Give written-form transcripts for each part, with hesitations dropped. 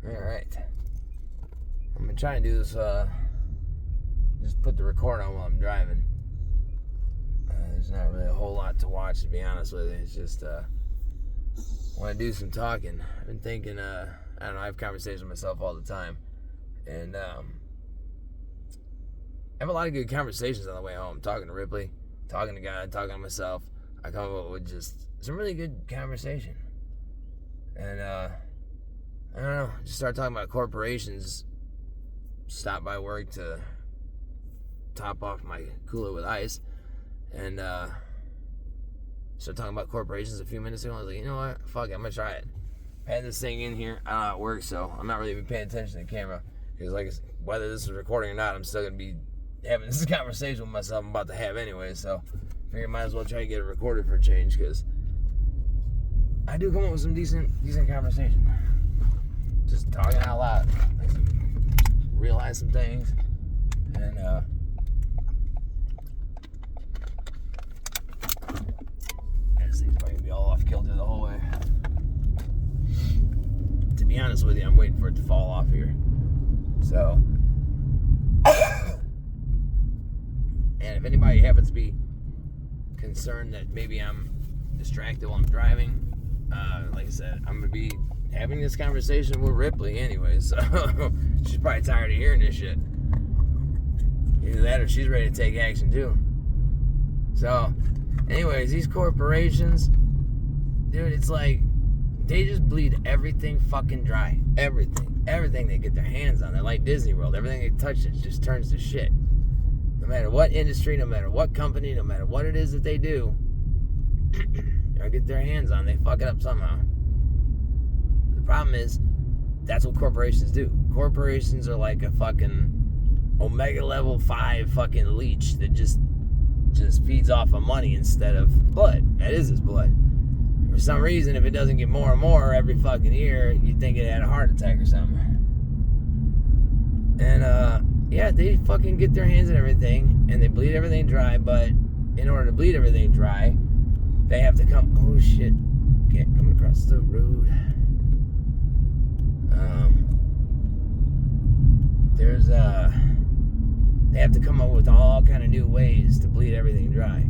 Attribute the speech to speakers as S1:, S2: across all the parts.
S1: Alright. I'm going to try and do this, just put the record on while I'm driving. There's not really a whole lot to watch, to be honest with you. It's just, I want to do some talking. I've been thinking, I don't know, I have conversations with myself all the time. And, I have a lot of good conversations on the way home. Talking to Ripley, talking to God, talking to myself. I come up with just some really good conversation. And, I don't know, just start talking about corporations. Stop by work to top off my cooler with ice. And, started talking about corporations a few minutes ago. I was like, you know what? Fuck it, I'm gonna try it. I had this thing in here. I don't know how it works, so I'm not really even paying attention to the camera. Because, like, whether this is recording or not, I'm still gonna be having this conversation with myself I'm about to have anyway. So, I figure I might as well try to get it recorded for a change, because I do come up with some decent conversation. Just talking out loud. Realize some things. And, this thing's probably gonna be all off kilter the whole way. To be honest with you, I'm waiting for it to fall off here. So, and if anybody happens to be concerned that maybe I'm distracted while I'm driving, like I said, I'm gonna be having this conversation with Ripley anyway, so she's probably tired of hearing this shit. Either that or she's ready to take action too. So, anyways, these corporations, dude, it's like they just bleed everything fucking dry. Everything they get their hands on. They're like Disney World. Everything they touch it just turns to shit. No matter what industry, no matter what company, no matter what it is that they do, or get their hands on, they fuck it up somehow. The problem is, that's what corporations do. Corporations are like a fucking Omega level 5 fucking leech that just feeds off of money instead of blood. That is his blood. For some reason, if it doesn't get more and more every fucking year, you'd think it had a heart attack or something. And, yeah, they fucking get their hands on everything, and they bleed everything dry, but in order to bleed everything dry, they have to come... Oh, shit. Can't come across the road. They have to come up with all kind of new ways to bleed everything dry.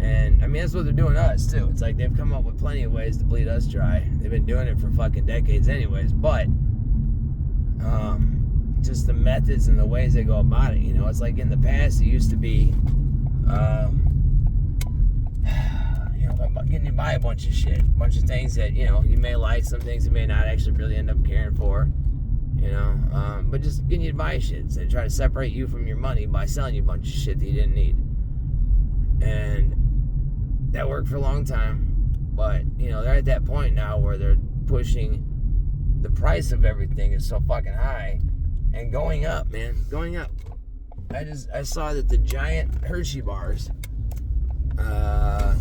S1: And, I mean, that's what they're doing to us, too. It's like they've come up with plenty of ways to bleed us dry. They've been doing it for fucking decades anyways, but, just the methods and the ways they go about it, you know? It's like in the past, it used to be, you know, about getting you by a bunch of shit. A bunch of things that, you know, you may like, some things you may not actually really end up caring for, you know? But just getting you to buy shit. So they try to separate you from your money by selling you a bunch of shit that you didn't need. And that worked for a long time, but, you know, they're at that point now where they're pushing the price of everything is so fucking high and going up, man, going up. I saw that the giant Hershey bars, the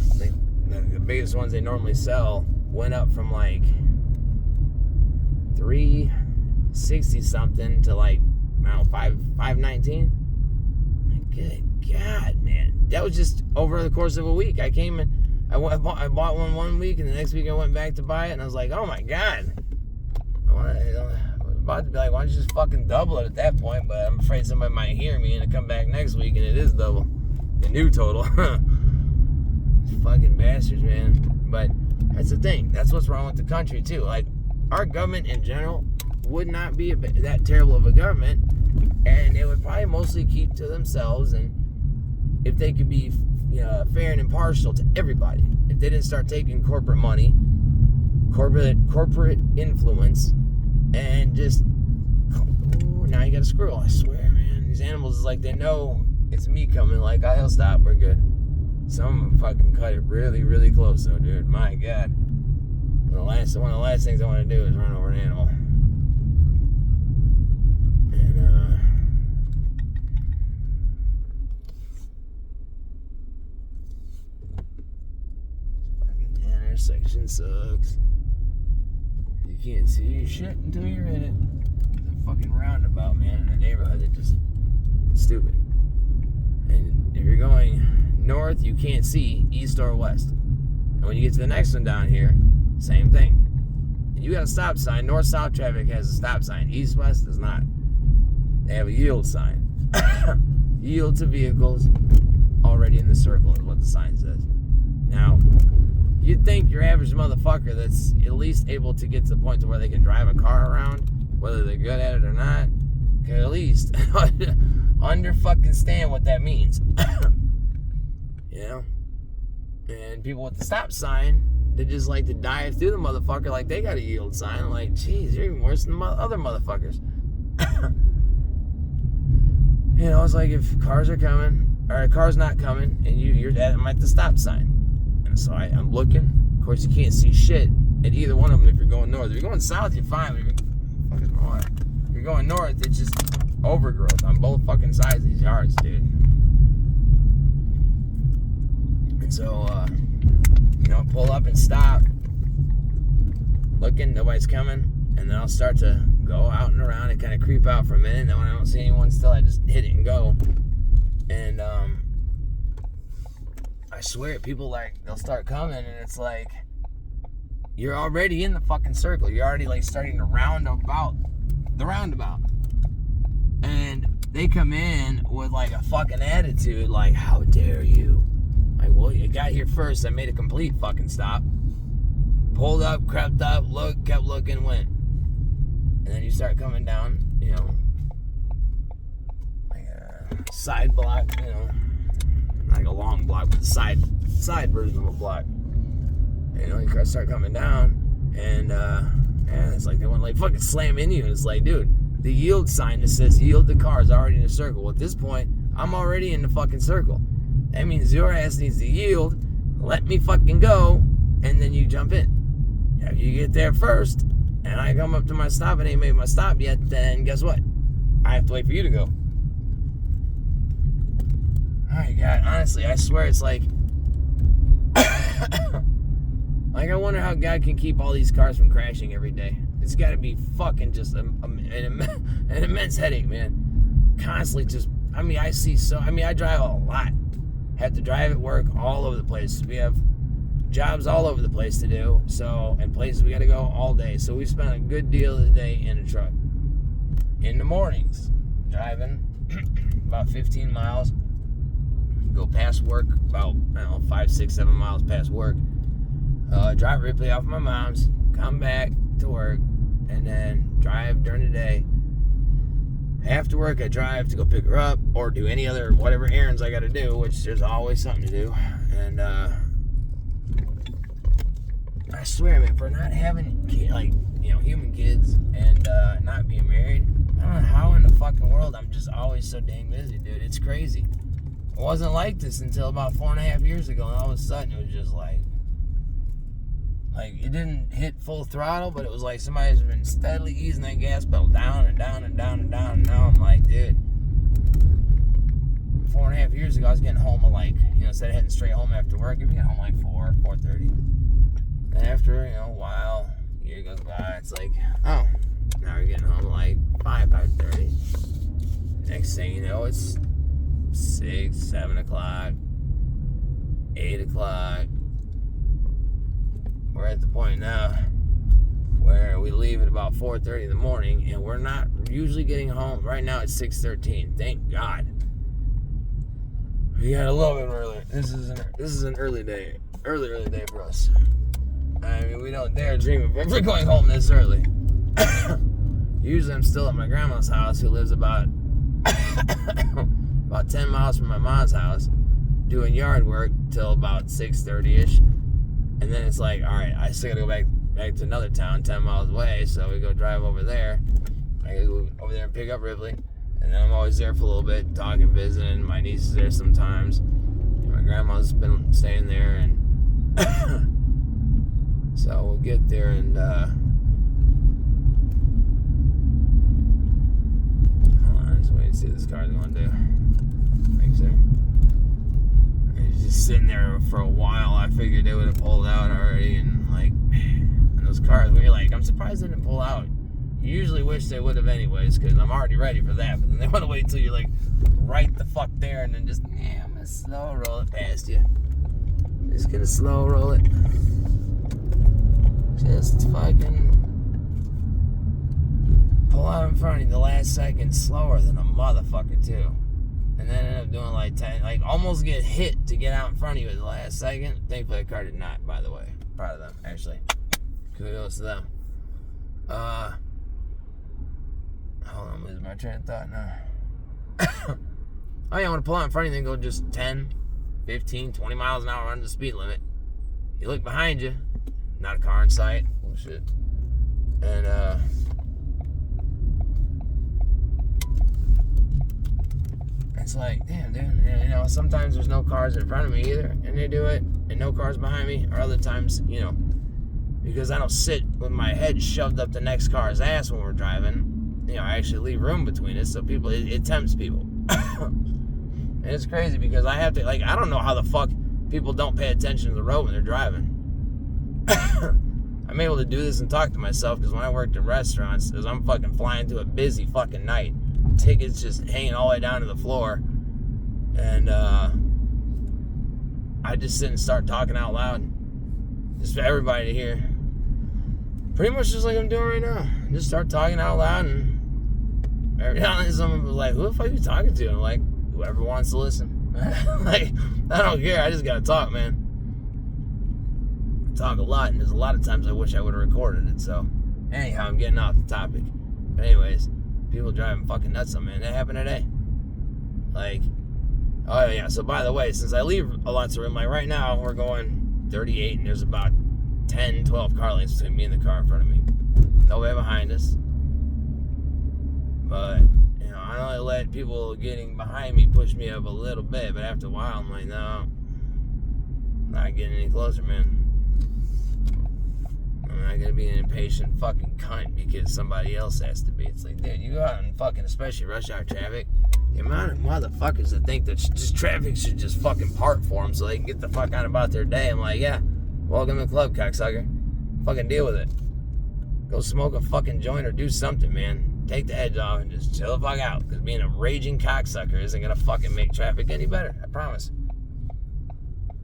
S1: biggest ones they normally sell, went up from like $3.60 something to like, I don't know, $5.19. Good God, man. That was just over the course of a week. I came and I bought one week, and the next week I went back to buy it, and I was like, oh my God. I was about to be like, why don't you just fucking double it at that point? But I'm afraid somebody might hear me and I come back next week and it is double. The new total. These fucking bastards, man. But that's the thing. That's what's wrong with the country, too. Like, our government in general would not be that terrible of a government, and they would probably mostly keep to themselves, and if they could be fair and impartial to everybody, if they didn't start taking corporate money, corporate influence, and just, ooh, now you got a squirrel. I swear, man, these animals is like they know it's me coming. Like, I'll stop. We're good. Some of them fucking cut it really, really close, though, dude. My God. One of the last things I want to do is run over an animal. Intersection sucks. You can't see shit until you're in it. There's a fucking roundabout, man, in the neighborhood that just stupid. And if you're going north, you can't see east or west. And when you get to the next one down here, same thing. You got a stop sign. North-south traffic has a stop sign. East-west does not. They have a yield sign. Yield to vehicles already in the circle is what the sign says. Now, you'd think your average motherfucker that's at least able to get to the point to where they can drive a car around, whether they're good at it or not, can at least understand what that means. You know? And people with the stop sign, they just like to dive through the motherfucker like they got a yield sign. Like, geez, you're even worse than other motherfuckers. You know, it's like if cars are coming, or a car's not coming, and I'm at the stop sign. And so I'm looking. Of course, you can't see shit at either one of them if you're going north. If you're going south, you're fine. If you're going north, it's just overgrowth on both fucking sides of these yards, dude. And so, you know, pull up and stop. Looking, nobody's coming. And then I'll start to go out and around and kind of creep out for a minute. And then when I don't see anyone still, I just hit it and go. And I swear, people they'll start coming, and it's like, you're already in the fucking circle. You're already like starting to round about the roundabout. And they come in with like a fucking attitude, like, how dare you? Like, well, you got here first. I made a complete fucking stop. Pulled up, crept up, looked, kept looking, went. And then you start coming down, you know, like a side block, you know, like a long block, but the side version of a block. You know, you start coming down, and it's like they want to like fucking slam into you. And it's like, dude, the yield sign that says yield to car is already in the circle. Well, at this point, I'm already in the fucking circle. That means your ass needs to yield, let me fucking go, and then you jump in. If you get there first, and I come up to my stop and ain't made my stop yet, then guess what? I have to wait for you to go. Oh my God, honestly, I swear it's like, like I wonder how God can keep all these cars from crashing every day. It's got to be fucking just an immense headache, man. Constantly just, I drive a lot. Have to drive at work all over the place. We have jobs all over the place to do, so, and places we got to go all day. So we spend a good deal of the day in a truck. In the mornings, driving about 15 miles, go past work about, 5, 6, 7 miles past work. Drive Ripley off my mom's, come back to work, and then drive during the day. After work, I drive to go pick her up or do any other whatever errands I got to do, which there's always something to do. And I swear, man, for not having human kids and not being married, I don't know how in the fucking world I'm just always so dang busy, dude. It's crazy. It wasn't like this until about 4.5 years ago, and all of a sudden it was just like it didn't hit full throttle, but it was like somebody's been steadily easing that gas pedal down and down and down and down. And now I'm like, dude, 4.5 years ago I was getting home at instead of heading straight home after work, I'd be getting home like 4:30. And after, a while, a year goes by, it's like, oh, now we're getting home like 5:30. Next thing you know, it's 6, 7 o'clock, 8 o'clock. We're at the point now where we leave at about 4:30 in the morning, and we're not usually getting home. Right now it's 6:13. Thank God. We got a little bit earlier. This is an early day for us. I mean, we don't dare dream of ever going home this early. Usually I'm still at my grandma's house, who lives about 10 miles from my mom's house, doing yard work till about 6:30ish. And then it's like, all right, I still gotta go back to another town 10 miles away, so we go drive over there. I gotta go over there and pick up Ripley. And then I'm always there for a little bit, talking, visiting. My niece is there sometimes. My grandma's been staying there, and so we'll get there and hold on, just wait to see what this car's gonna do. Thanks, sir. It's just sitting there for a while. I figured they would have pulled out already, and man, those cars, when you're like, I'm surprised they didn't pull out. You usually wish they would have anyways, because I'm already ready for that, but then they want to wait until you're like right the fuck there, and then just, I'm gonna slow roll it past you. Just gonna slow roll it. Just fucking front of me the last second slower than a motherfucker too. And then ended up doing like 10, like almost get hit to get out in front of you at the last second. Thankfully the car did not, by the way. Proud of them, actually. Kudos to them. Hold on, I'm losing my train of thought now. Oh yeah, I want to pull out in front of you and go just 10, 15, 20 miles an hour under the speed limit. You look behind you, not a car in sight. Oh shit. And it's like, damn, dude, you know, sometimes there's no cars in front of me either, and they do it, and no cars behind me, or other times, you know, because I don't sit with my head shoved up the next car's ass when we're driving, you know, I actually leave room between us, so people, it tempts people. And it's crazy because I have to, like, I don't know how the fuck people don't pay attention to the road when they're driving. I'm able to do this and talk to myself because when I worked in restaurants, as I'm fucking flying to a busy fucking night, tickets just hanging all the way down to the floor, and I just sit and start talking out loud, just for everybody to hear. Pretty much just like I'm doing right now. Just start talking out loud, and every now and then someone was like, "Who the fuck are you talking to?" And I'm like, whoever wants to listen. Like, I don't care. I just gotta talk, man. I talk a lot, and there's a lot of times I wish I would have recorded it. So, anyhow, I'm getting off the topic. But anyways, people driving fucking nuts on me, and that happened today. Like, oh yeah. So by the way, since I leave a lot of room, like right now we're going 38, and there's about 10, 12 car lengths between me and the car in front of me. Nobody behind us. But, you know, I only let people getting behind me push me up a little bit, but after a while, I'm like, no, I'm not getting any closer, man. I'm not gonna be an impatient fucking cunt because somebody else has to be. It's like, dude, you go out and fucking, especially rush hour traffic, the amount of motherfuckers that think that just traffic should just fucking park for them so they can get the fuck on about their day. I'm like, yeah, welcome to the club, cocksucker. Fucking deal with it. Go smoke a fucking joint or do something, man. Take the edge off and just chill the fuck out. Because being a raging cocksucker isn't gonna fucking make traffic any better. I promise.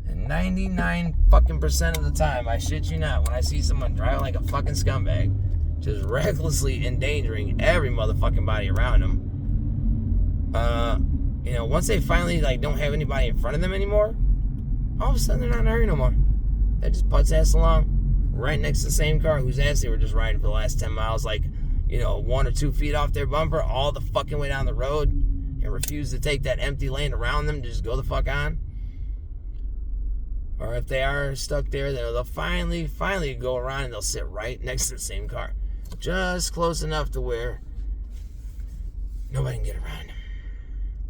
S1: And 99 fucking % of the time, I shit you not, when I see someone driving like a fucking scumbag, just recklessly endangering every motherfucking body around them, you know, once they finally like don't have anybody in front of them anymore, all of a sudden they're not in a hurry no more. They just putz ass along right next to the same car whose ass they were just riding for the last 10 miles, like, you know, 1 or 2 feet off their bumper all the fucking way down the road, and refuse to take that empty lane around them to just go the fuck on. Or if they are stuck there, they'll finally go around and they'll sit right next to the same car. Just close enough to where nobody can get around them.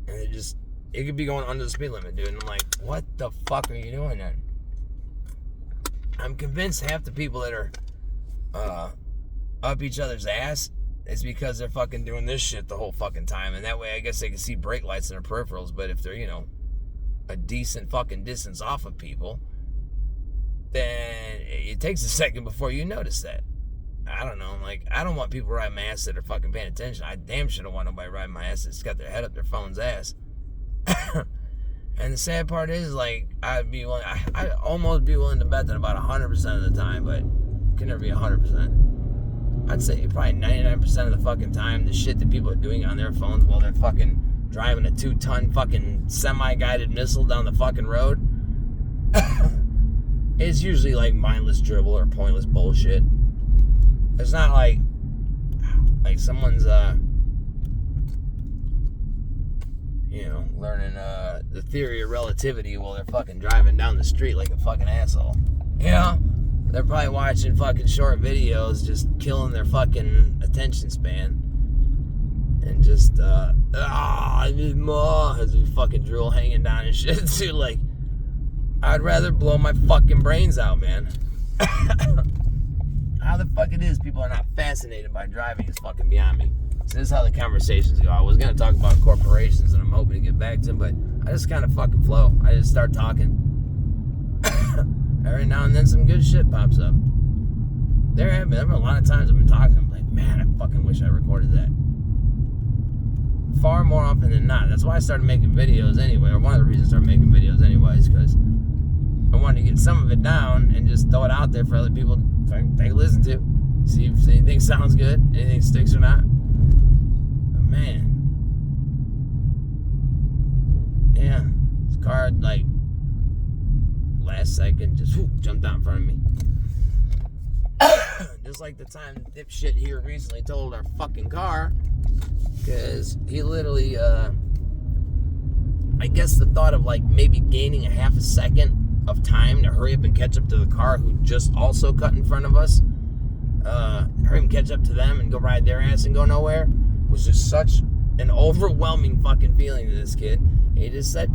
S1: And it could be going under the speed limit, dude. And I'm like, what the fuck are you doing then? I'm convinced half the people that are up each other's ass is because they're fucking doing this shit the whole fucking time. And that way I guess they can see brake lights in their peripherals. But if they're, you know, a decent fucking distance off of people, then it takes a second before you notice that. I don't know. Like, I don't want people riding my ass that are fucking paying attention. I damn sure don't want nobody riding my ass that's got their head up their phone's ass. And the sad part is, like, I'd almost be willing to bet that about 100% of the time, but it can never be 100%. I'd say probably 99% of the fucking time, the shit that people are doing on their phones while they're fucking driving a 2-ton fucking semi-guided missile down the fucking road, it's usually like mindless dribble or pointless bullshit. It's not like someone's you know, learning the theory of relativity while they're fucking driving down the street like a fucking asshole. You know? They're probably watching fucking short videos, just killing their fucking attention span. And just, I need more, as we fucking drool hanging down and shit, too. Like, I'd rather blow my fucking brains out, man. How the fuck it is people are not fascinated by driving is fucking beyond me. So this is how the conversations go. I was going to talk about corporations, and I'm hoping to get back to them, but I just kind of fucking flow. I just start talking. Every now and then some good shit pops up. There have been a lot of times I've been talking, I'm like, man, I fucking wish I recorded that. Far more often than not. That's why I started making videos anyway, or one of the reasons I started making videos anyways, because I wanted to get some of it down and just throw it out there for other people to take a listen to. See if anything sounds good, anything sticks or not. man. Yeah, this car, like, last second, just jumped out in front of me. Just like the time dipshit here recently totaled our fucking car. Because he literally, I guess the thought of, like, maybe gaining a half a second of time to hurry up and catch up to the car who just also cut in front of us, hurry and catch up to them and go ride their ass and go nowhere, was just such an overwhelming fucking feeling to this kid. He just said,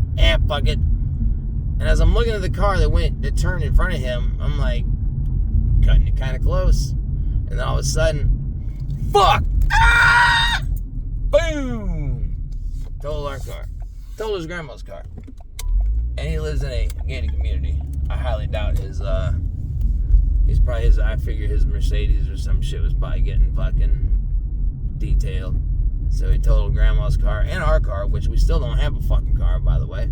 S1: fuck it. And as I'm looking at the car that turned in front of him, I'm like, cutting it kind of close. And then all of a sudden, fuck! Ah! Boom! Totaled our car. Totaled his grandma's car. And he lives in a gated community. I highly doubt I figure his Mercedes or some shit was probably getting fucking detailed. So he totaled grandma's car and our car, which we still don't have a fucking car, by the way.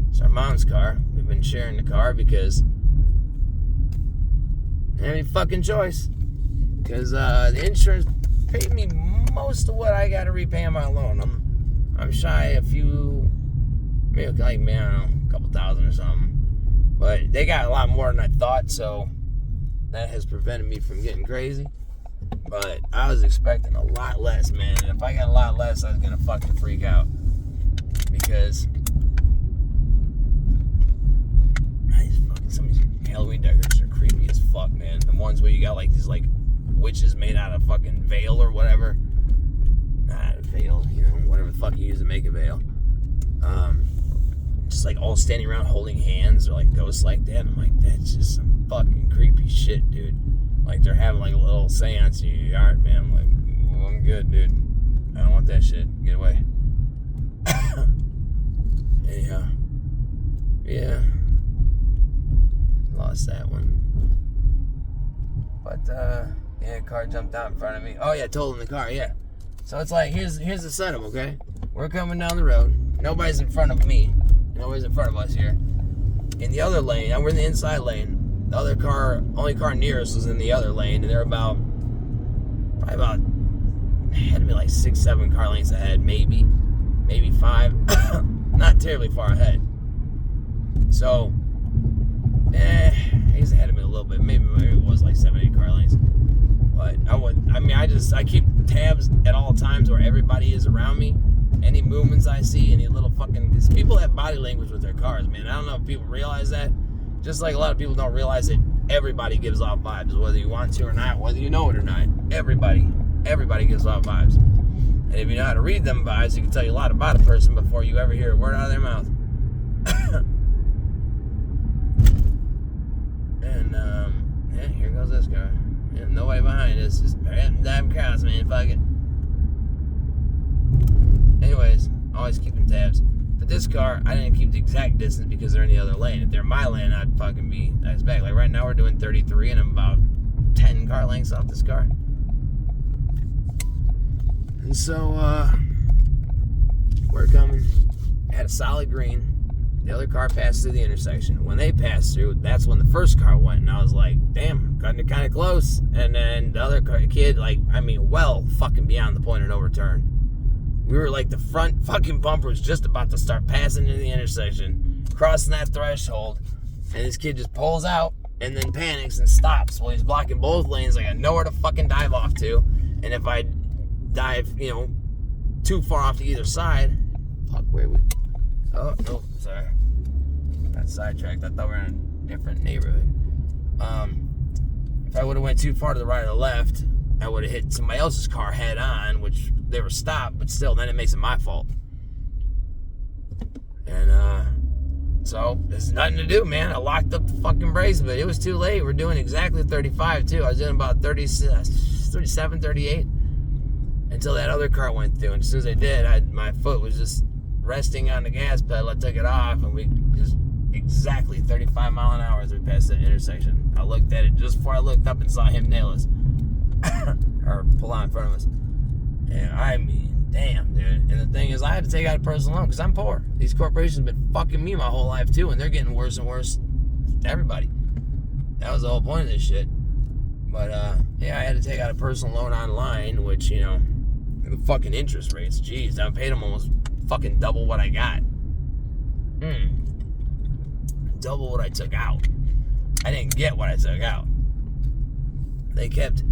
S1: It's our mom's car. We've been sharing the car because I didn't have any fucking choice. Because the insurance paid me most of what I got to repay on my loan. I'm shy a few, maybe like, man, I don't know, a couple thousand or something. But they got a lot more than I thought, so that has prevented me from getting crazy. But I was expecting a lot less, man. And if I got a lot less, I was going to fucking freak out. Because some of these Halloween decorations are creepy as fuck, man. The ones where you got like these like witches made out of fucking veil or whatever. Not a veil, you know, whatever the fuck you use to make a veil. Just like all standing around holding hands or like ghosts like that. I'm like, that's just some fucking creepy shit, dude. Like they're having like a little seance in your yard, man. I'm like, well, I'm good, dude. I don't want that shit. Get away. Anyhow. Yeah. Lost that one. But yeah, car jumped out in front of me. Oh yeah, totaled in the car, yeah. So it's like here's the setup, okay? We're coming down the road. Nobody's in front of me. Nobody's in front of us here. In the other lane, we're in the inside lane. The other car, only car near us was in the other lane, and they're probably about, had to be like 6-7 car lengths ahead, maybe 5. Not terribly far ahead. So, he's ahead of me a little bit. Maybe it was like 7-8 car lengths. But I keep tabs at all times where everybody is around me. Any movements I see, any little fucking, because people have body language with their cars, man. I don't know if people realize that. Just like a lot of people don't realize that everybody gives off vibes, whether you want to or not, whether you know it or not. Everybody gives off vibes. And if you know how to read them vibes, you can tell you a lot about a person before you ever hear a word out of their mouth. And, yeah, here goes this guy. And nobody behind us. Just damn crowds, man. Fuck it. Anyways, always keeping tabs. But this car, I didn't keep the exact distance because they're in the other lane. If they're in my lane, I'd fucking be nice back. Like right now, we're doing 33, and I'm about 10 car lengths off this car. And so, we're coming at a solid green. The other car passed through the intersection. When they passed through, that's when the first car went, and I was like, damn, cutting it kind of close. And then the other kid, well fucking beyond the point of no return. We were like the front fucking bumper was just about to start passing into the intersection, crossing that threshold, and this kid just pulls out and then panics and stops. Well, he's blocking both lanes. I got nowhere to fucking dive off to. And if I dive, too far off to either side, fuck, where we? Oh, no, sorry. Got sidetracked. I thought we were in a different neighborhood. If I would have went too far to the right or the left, I would have hit somebody else's car head on, which they were stopped, but still, then it makes it my fault. And, so, there's nothing to do, man. I locked up the fucking brakes, but it was too late. We're doing exactly 35, too. I was doing about 37, 38, until that other car went through. And as soon as I did, my foot was just resting on the gas pedal. I took it off, and we just exactly 35 mile an hour as we passed that intersection. I looked at it just before I looked up and saw him nail us. Or pull out in front of us. And I mean, damn, dude. And the thing is, I had to take out a personal loan because I'm poor. These corporations have been fucking me my whole life too, and they're getting worse and worse to everybody. That was the whole point of this shit. But yeah, I had to take out a personal loan online, which, it And the fucking interest rates, jeez, I paid them almost fucking double what I got. Double what I took out. I didn't get what I took out. They kept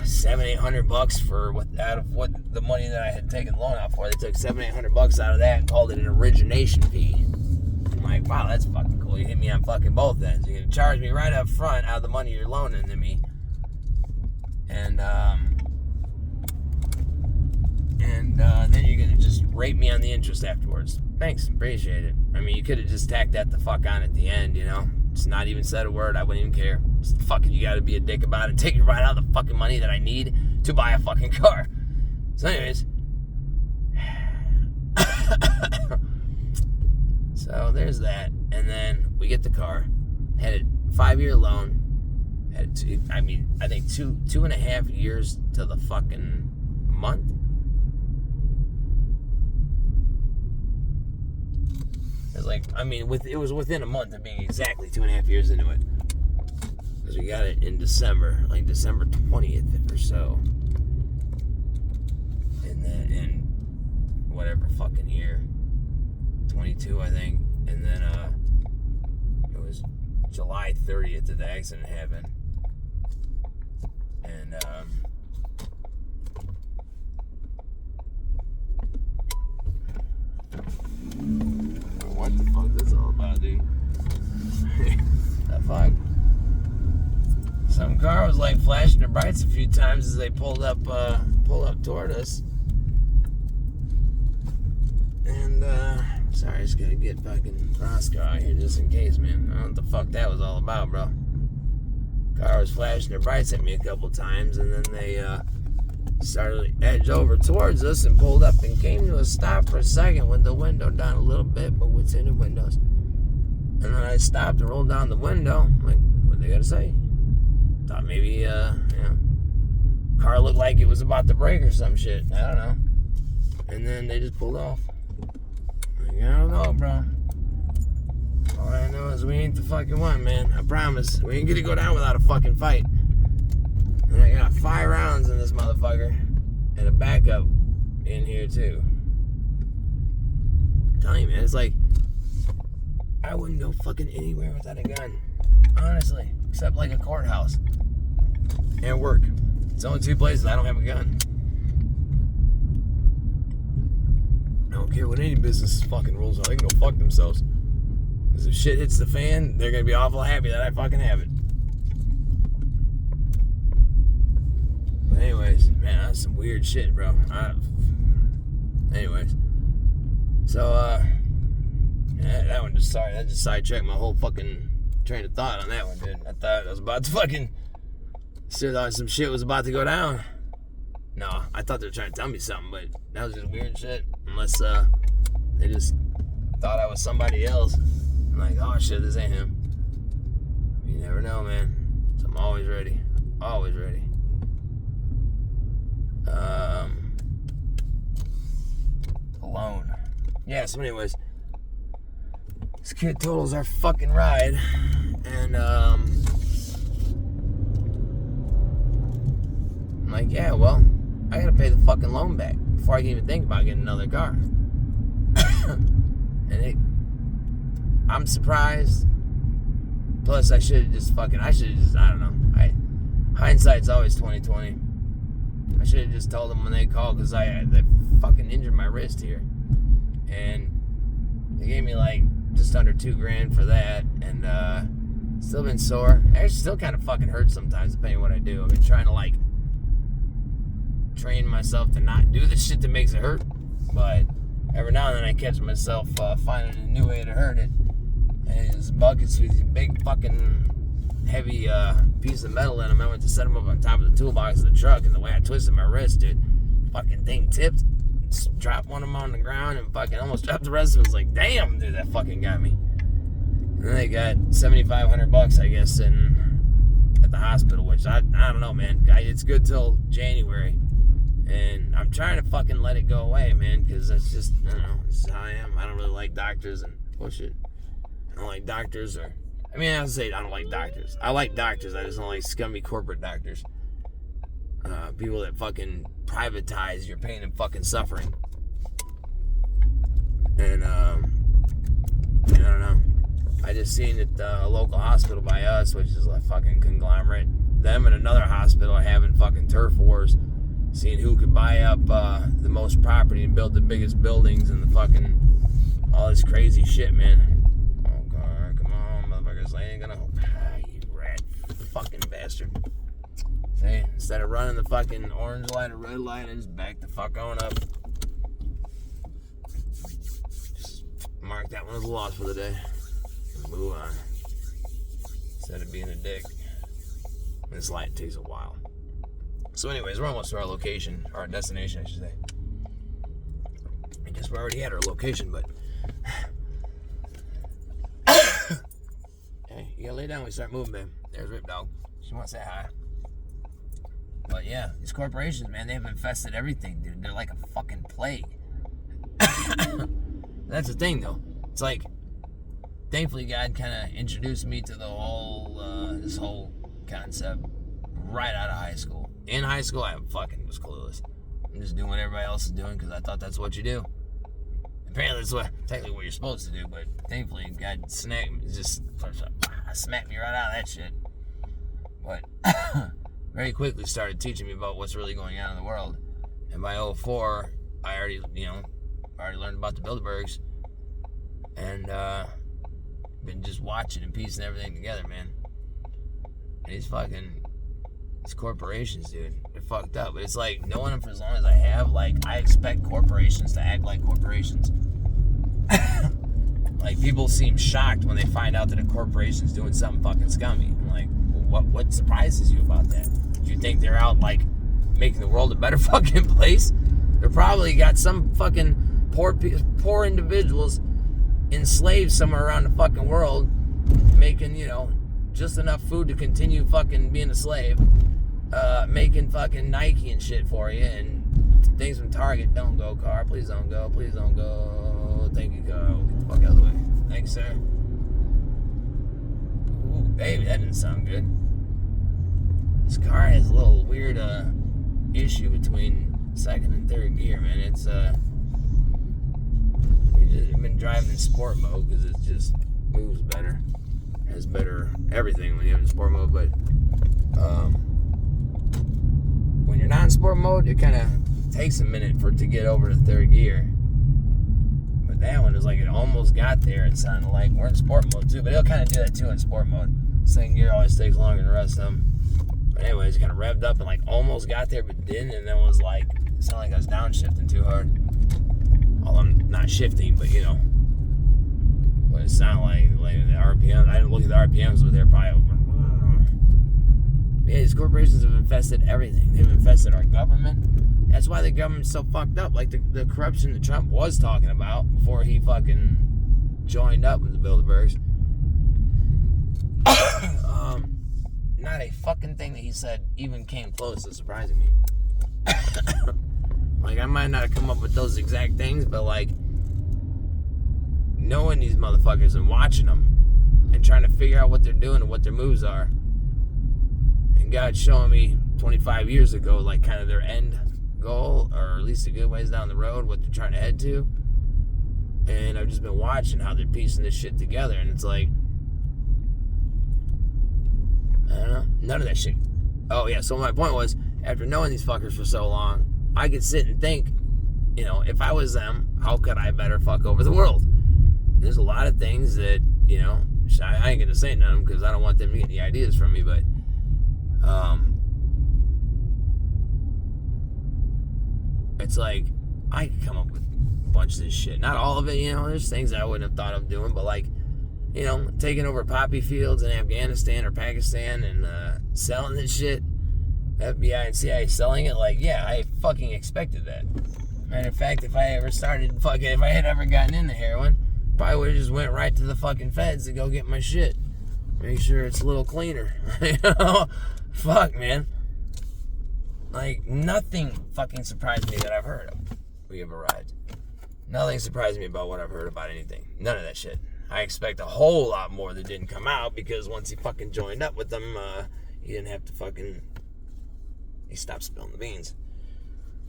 S1: $700-800 for out of what the money that I had taken loan out for. They took $700-800 out of that and called it an origination fee. I'm like, wow, that's fucking cool. You hit me on fucking both ends. You're gonna charge me right up front out of the money you're loaning to me, and then you're gonna just rape me on the interest afterwards. Thanks, appreciate it. I mean, you could have just tacked that the fuck on at the end, you know? Just not even said a word. I wouldn't even care. Just fucking, you gotta be a dick about it. Take it right out of the fucking money that I need to buy a fucking car. So anyways. So there's that. And then we get the car. Had a 5-year loan. I think 2.5 years to the fucking month. It was within a month of being exactly 2.5 years into it. Because we got it in December, like December 20th or so. In whatever fucking year. 22, I think. And then it was July 30th that the accident happened. And what the fuck that's all about, dude? The fuck? Some car was like flashing their brights a few times as they pulled up toward us. And sorry, I just gotta get fucking Roscoe out here just in case, man. I don't know what the fuck that was all about, bro. Car was flashing their brights at me a couple times, and then they started to edge over towards us and pulled up and came to a stop for a second with the window down a little bit, but with tinted windows. And then I stopped and rolled down the window. I'm like, what they gotta say? Thought maybe, car looked like it was about to break or some shit. I don't know. And then they just pulled off. Like, I don't know, bro. All I know is we ain't the fucking one, man. I promise. We ain't gonna go down without a fucking fight. And I got 5 rounds in this motherfucker. And a backup in here, too. I'm telling you, man, it's like, I wouldn't go fucking anywhere without a gun. Honestly. Except like a courthouse. And work. It's the only 2 places I don't have a gun. I don't care what any business fucking rules are. They can go fuck themselves. Because if shit hits the fan, they're going to be awful happy that I fucking have it. But anyways, man, that's some weird shit, bro. Anyways. So, that just sidetracked my whole fucking train of thought on that one, dude. I thought I was about to fucking... Still thought some shit was about to go down. No, I thought they were trying to tell me something, but that was just weird shit. Unless, they just thought I was somebody else. I'm like, oh shit, this ain't him. You never know, man. So I'm always ready. Always ready. Alone. Yeah, so anyways. This kid totals our fucking ride. And, I'm like, yeah, well, I gotta pay the fucking loan back before I can even think about getting another car. And I'm surprised. Plus, I don't know. Hindsight's always 20/20. I should have just told them when they called, because they fucking injured my wrist here. And they gave me like just under $2,000 for that, and still been sore. Actually, still kind of fucking hurts sometimes, depending on what I do. I've been trying to like train myself to not do the shit that makes it hurt, but every now and then I catch myself finding a new way to hurt it. And his buckets with these big fucking heavy piece of metal in them. I went to set them up on top of the toolbox of the truck, and the way I twisted my wrist, dude, fucking thing tipped, dropped one of them on the ground, and fucking almost dropped the rest of it. I was like, damn, dude, that fucking got me. And then they got $7,500, I guess, at the hospital, which I don't know, man. It's good till January. And I'm trying to fucking let it go away, man, because that's just, I don't know, this is how I am. I don't really like doctors and bullshit. I don't like doctors I don't like doctors. I like doctors. I just don't like scummy corporate doctors. People that fucking privatize your pain and fucking suffering. And, I don't know. I just seen at a local hospital by us, which is a fucking conglomerate, them and another hospital are having fucking turf wars, seeing who could buy up the most property and build the biggest buildings and the fucking, all this crazy shit, man. Oh, God, come on, motherfuckers. I ain't gonna, you rat fucking bastard. See, instead of running the fucking orange light or red light, I just back the fuck on up. Just mark that one as a loss for the day. Move on. Instead of being a dick. This light takes a while. So anyways, we're almost to our location, or our destination, I should say. I guess we're already at our location, but... Hey, you gotta lay down when we start moving, babe. There's Rip Dog. She wants to say hi. But yeah, these corporations, man, they've infested everything, dude. They're like a fucking plague. That's the thing, though. It's like... Thankfully, God kind of introduced me to the whole, this whole concept right out of high school. In high school, I fucking was clueless. I'm just doing what everybody else is doing because I thought that's what you do. Apparently, that's technically what you're supposed to do, but thankfully, God smacked me right out of that shit. But very quickly started teaching me about what's really going on in the world. And by 2004, I already learned about the Bilderbergs. And, been just watching and piecing everything together, man. And these corporations, dude, they're fucked up. But it's like, knowing them for as long as I have, like, I expect corporations to act like corporations. Like, people seem shocked when they find out that a corporation's doing something fucking scummy. I'm like, what surprises you about that? Do you think they're out, like, making the world a better fucking place? They're probably got some fucking poor individuals enslaved somewhere around the fucking world, making, just enough food to continue fucking being a slave, making fucking Nike and shit for you, and things from Target. Don't go, car. Please don't go. Please don't go. Thank you, car. Get the fuck out of the way. Thanks, sir. Ooh, baby, that didn't sound good. This car has a little weird issue between second and third gear, man. It's I've been driving in sport mode because it just moves better, has better everything when you have in sport mode. But when you're not in sport mode, it kind of takes a minute for it to get over to third gear. But that one is like it almost got there. It sounded like we're in sport mode too, but it'll kind of do that too in sport mode. Second gear always takes longer than the rest of them. But anyways, it kind of revved up and like almost got there, but didn't, and then was like, it sounded like I was downshifting too hard. Well, I'm not shifting, but what it sounded like the RPM. I didn't look at the RPMs, but they're probably over. Yeah, these corporations have infested everything. They've infested our government. That's why the government's so fucked up. Like the corruption that Trump was talking about before he fucking joined up with the Bilderbergs. Not a fucking thing that he said even came close to surprising me. Like, I might not have come up with those exact things, but, like, knowing these motherfuckers and watching them and trying to figure out what they're doing and what their moves are. And God showing me 25 years ago, like, kind of their end goal, or at least a good ways down the road, what they're trying to head to. And I've just been watching how they're piecing this shit together, and it's like, I don't know, none of that shit. Oh, yeah, so my point was, after knowing these fuckers for so long, I could sit and think, if I was them, how could I better fuck over the world? There's a lot of things that, I ain't gonna say none of them because I don't want them to get any ideas from me, but, it's like, I could come up with a bunch of this shit. Not all of it, there's things that I wouldn't have thought of doing, but like, taking over poppy fields in Afghanistan or Pakistan and selling this shit. FBI and CIA selling it, like, yeah, I fucking expected that. Matter of fact, if I had ever gotten into heroin, probably would have just went right to the fucking feds to go get my shit. Make sure it's a little cleaner. Fuck, man. Like, nothing fucking surprised me that I've heard of. We have arrived. Nothing surprised me about what I've heard about anything. None of that shit. I expect a whole lot more that didn't come out because once he fucking joined up with them, he didn't have to fucking... he stopped spilling the beans.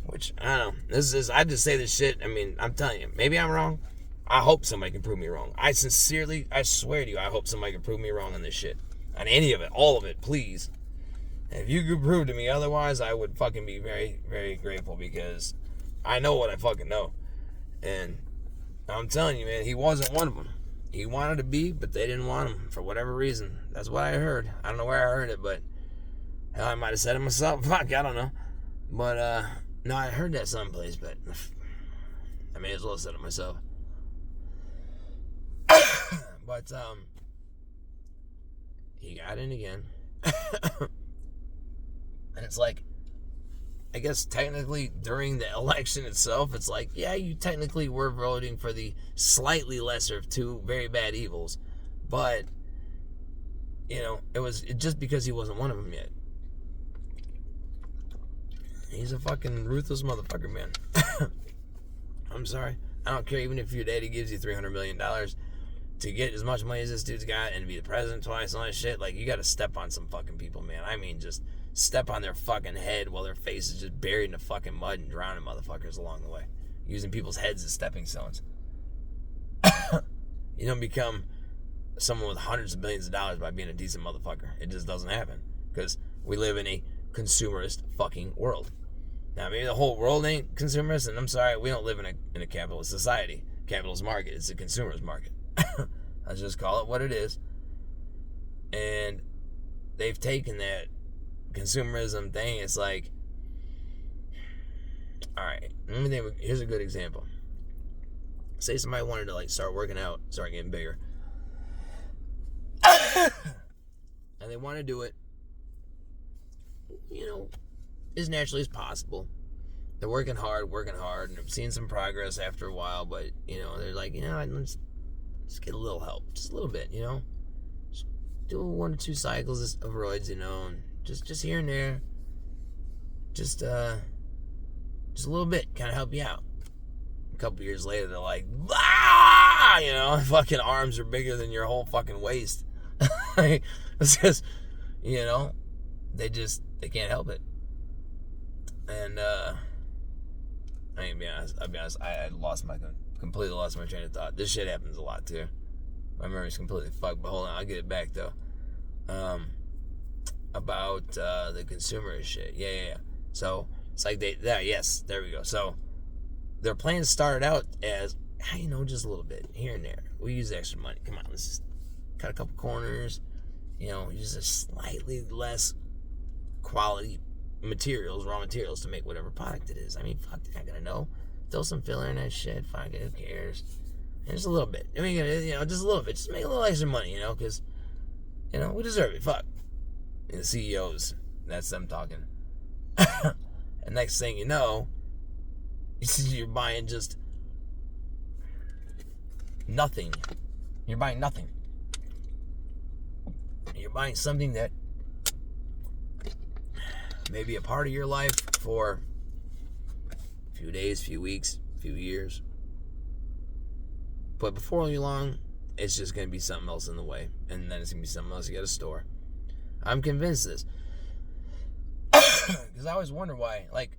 S1: Which, I don't know. I just say this shit. I mean, I'm telling you, maybe I'm wrong. I hope somebody can prove me wrong. I swear to you, I hope somebody can prove me wrong on this shit. On any of it, all of it, please. And if you could prove to me otherwise, I would fucking be very, very grateful, because I know what I fucking know. And I'm telling you, man, he wasn't one of them. He wanted to be, but they didn't want him for whatever reason. That's what I heard. I don't know where I heard it, but hell, I might have said it myself. Fuck, I don't know. But, no, I heard that someplace, but I may as well have said it myself. But, he got in again. And it's like, I guess technically during the election itself, it's like, yeah, you technically were voting for the slightly lesser of two very bad evils. But, you know, it was just because he wasn't one of them yet. He's a fucking ruthless motherfucker, man. I'm sorry. I don't care even if your daddy gives you $300 million to get as much money as this dude's got and to be the president twice and all that shit. Like, you gotta step on some fucking people, man. I mean, just step on their fucking head while their face is just buried in the fucking mud and drowning motherfuckers along the way. Using people's heads as stepping stones. You don't become someone with hundreds of millions of dollars by being a decent motherfucker. It just doesn't happen. Because we live in a consumerist fucking world. Now, maybe the whole world ain't consumerist, and I'm sorry, we don't live in a capitalist society. Capitalist market. It's a consumerist market. Let's just call it what it is. And they've taken that consumerism thing. It's like, alright, let me think. Here's a good example. Say somebody wanted to like start working out, start getting bigger. And they want to do it, you know, as naturally as possible. They're working hard, and I've seen some progress after a while, but, you know, they're like, you know, let's get a little help, just a little bit, you know? Just do 1 or 2 cycles of roids, you know, and just here and there. Just a little bit, kind of help you out. A couple years later, they're like, ah! You know, fucking arms are bigger than your whole fucking waist. It's just, you know, they can't help it. And, I'll be honest, I completely lost my train of thought. This shit happens a lot, too. My memory's completely fucked, but hold on, I'll get it back, though. About, the consumerist shit. Yeah. So, it's like yes, there we go. So, their plans started out as, you know, just a little bit, here and there. We use extra money. Come on, let's just cut a couple corners, you know, use a slightly less quality raw materials to make whatever product it is. I mean, fuck, they're not gonna know. Throw some filler in that shit, fuck it, who cares? And just a little bit. I mean, you know, just a little bit. Just make a little extra money, you know, because, you know, we deserve it, fuck. And the CEOs, that's them talking. And next thing you know, you're buying just nothing. You're buying nothing. You're buying something that may be a part of your life for a few days, few weeks, few years. But before long, it's just going to be something else in the way. And then it's going to be something else you got to store. I'm convinced of this. Because I always wonder why, like,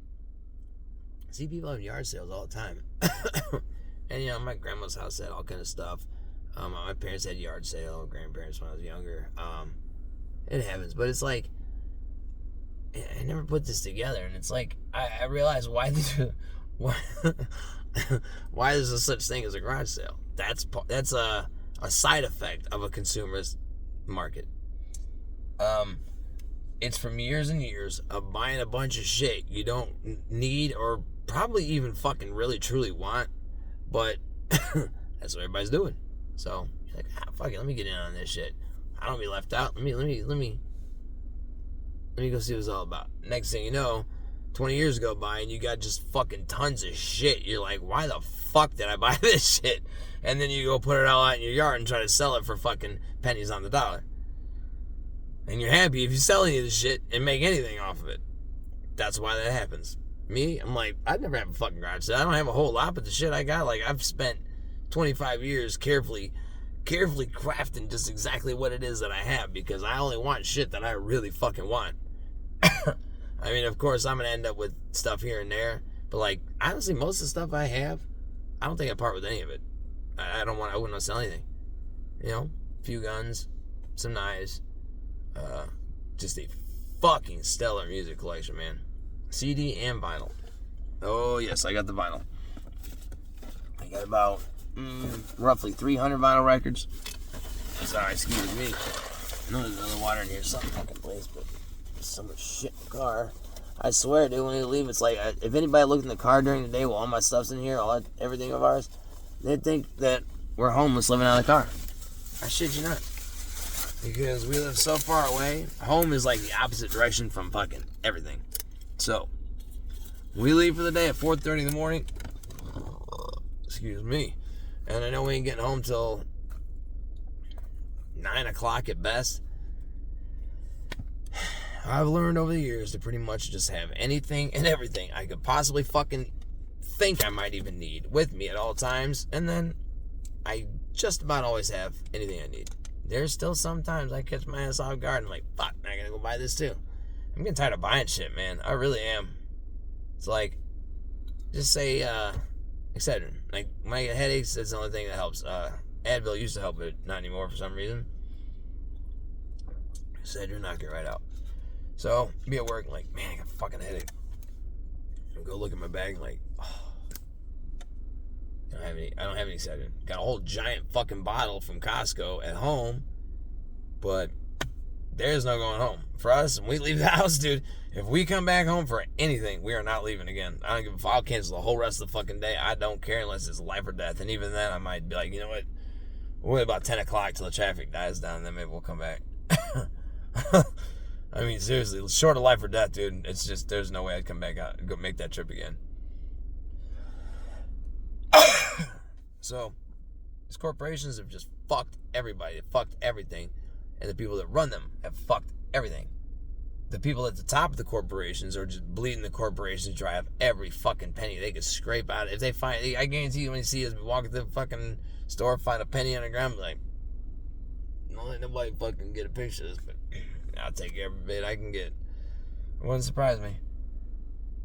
S1: I see people having yard sales all the time. And, you know, my grandma's house had all kind of stuff. My parents had yard sale, grandparents when I was younger. It happens. But it's like, I never put this together. And it's like, I realize why there's a such thing as a garage sale. That's a side effect of a consumerist market. It's from years and years of buying a bunch of shit you don't need or probably even fucking really truly want, but that's what everybody's doing. So you're like, fuck it, let me get in on this shit. I don't want to be left out. Let me go see what it's all about. Next thing you know, 20 years go by and you got just fucking tons of shit. You're like, why the fuck did I buy this shit? And then you go put it all out in your yard and try to sell it for fucking pennies on the dollar. And you're happy if you sell any of this shit and make anything off of it. That's why that happens. Me, I'm like, I'd never have a fucking garage sale. I don't have a whole lot, but the shit I got, like, I've spent 25 years carefully crafting just exactly what it is that I have, because I only want shit that I really fucking want. I I mean, of course, I'm going to end up with stuff here and there. But, like, honestly, most of the stuff I have, I don't think I'd part with any of it. I wouldn't want to sell anything. You know, a few guns, some knives, just a fucking stellar music collection, man. CD and vinyl. Oh, yes, I got the vinyl. I got about roughly 300 vinyl records. Sorry, excuse me. I know there's another water in here, some fucking place, but there's so much shit in the car. I swear, dude, when you leave, it's like, if anybody looked in the car during the day while all my stuff's in here, everything of ours, they'd think that we're homeless living out of the car. I shit you not. Because we live so far away, home is like the opposite direction from fucking everything. So, we leave for the day at 4:30 in the morning. Excuse me. And I know we ain't getting home till 9 o'clock at best. I've learned over the years to pretty much just have anything and everything I could possibly fucking think I might even need with me at all times. And then I just about always have anything I need. There's still sometimes I catch my ass off guard and I'm like, fuck, I gotta go buy this too. I'm getting tired of buying shit, man. I really am. It's like, just say, Excedrin. Like, when I get headaches, that's the only thing that helps. Advil used to help, but not anymore for some reason. Excedrin knock it right out. So, be at work, like, man, I got a fucking headache. I go look at my bag, like, oh. I don't have any Excedrin. Got a whole giant fucking bottle from Costco at home, but there's no going home. For us, when we leave the house, dude, if we come back home for anything, we are not leaving again. I don't give a fuck. I'll cancel the whole rest of the fucking day. I don't care unless it's life or death. And even then, I might be like, you know what? We'll wait about 10 o'clock till the traffic dies down, then maybe we'll come back. I mean, seriously, short of life or death, dude, it's just, there's no way I'd come back out and go make that trip again. So, these corporations have just fucked everybody. They've fucked everything. And the people that run them have fucked everything. The people at the top of the corporations are just bleeding the corporations dry of every fucking penny they could scrape out. If they find, I guarantee you when you see us walking to the fucking store, find a penny on the ground, like, don't let nobody fucking get a picture of this, but I'll take every bit I can get. It wouldn't surprise me.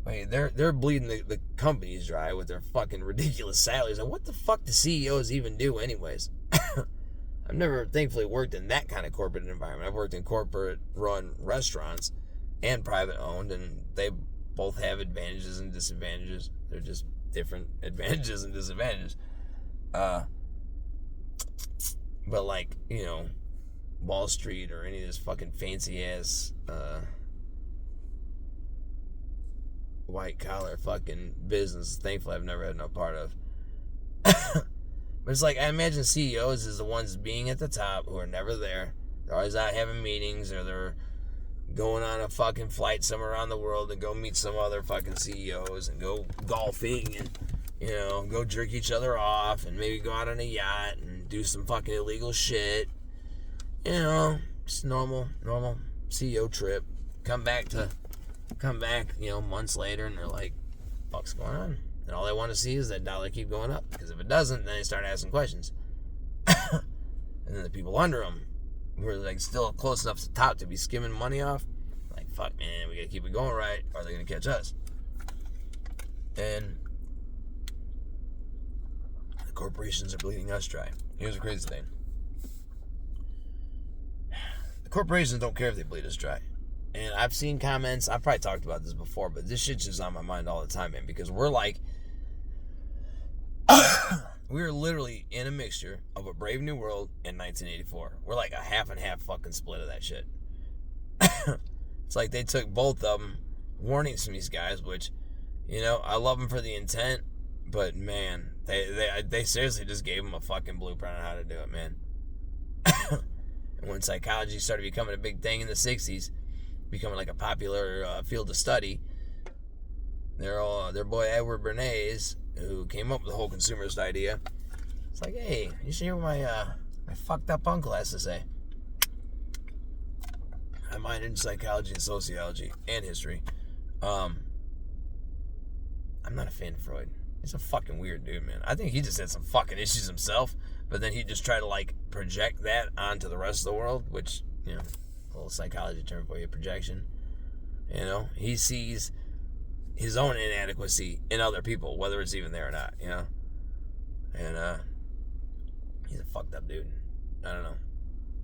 S1: Wait, they're bleeding the companies dry with their fucking ridiculous salaries. And what the fuck do CEOs even do anyways? I've never, thankfully, worked in that kind of corporate environment. I've worked in corporate-run restaurants and private-owned, and they both have advantages and disadvantages. They're just different advantages and disadvantages. But, like, you know, Wall Street or any of this fucking fancy-ass white-collar fucking business, thankfully, I've never had no part of. But it's like, I imagine CEOs is the ones being at the top who are never there. They're always out having meetings, or they're going on a fucking flight somewhere around the world to go meet some other fucking CEOs and go golfing and, you know, go jerk each other off and maybe go out on a yacht and do some fucking illegal shit. You know, just normal CEO trip. Come back, you know, months later, and they're like, fuck's going on? And all they want to see is that dollar keep going up. Because if it doesn't, then they start asking questions. And then the people under them, who are like still close enough to the top to be skimming money off, like, fuck, man, we gotta keep it going right, or they're gonna catch us. And the corporations are bleeding us dry. Here's the crazy thing. The corporations don't care if they bleed us dry. And I've seen comments, I've probably talked about this before, but this shit's just on my mind all the time, man, because we're like, we're literally in a mixture of A Brave New World and 1984. We're like a half and half fucking split of that shit. It's like they took both of them, warnings from these guys, which, you know, I love them for the intent, but man, they seriously just gave them a fucking blueprint on how to do it, man. And when psychology started becoming a big thing in the 60s, becoming like a popular field of study, their boy Edward Bernays, who came up with the whole consumerist idea, it's like, hey, you should hear what my fucked up uncle has to say. I minored in psychology and sociology and history. I'm not a fan of Freud. He's a fucking weird dude, man. I think he just had some fucking issues himself, but then he just tried to like project that onto the rest of the world, which, you know, a little psychology term for you, projection. You know, he sees his own inadequacy in other people, whether it's even there or not, you know? And, he's a fucked up dude. I don't know.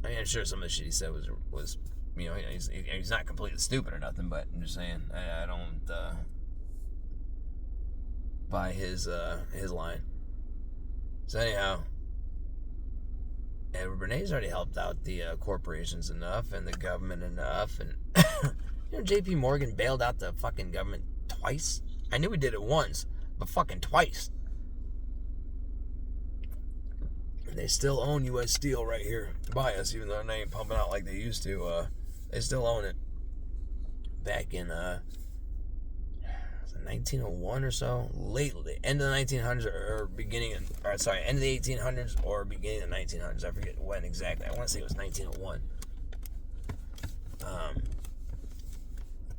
S1: I mean, I'm sure some of the shit he said was you know, he's not completely stupid or nothing, but I'm just saying, I don't, buy his line. So anyhow, and Renee's already helped out the corporations enough and the government enough, and you know, J.P. Morgan bailed out the fucking government twice. I knew he did it once, but fucking twice. And they still own U.S. Steel right here by us, even though they ain't pumping out like they used to. They still own it. Back in 1901 or so, lately, end of the 1900s or beginning, end of the 1800s or beginning of the 1900s. I forget when exactly. I want to say it was 1901.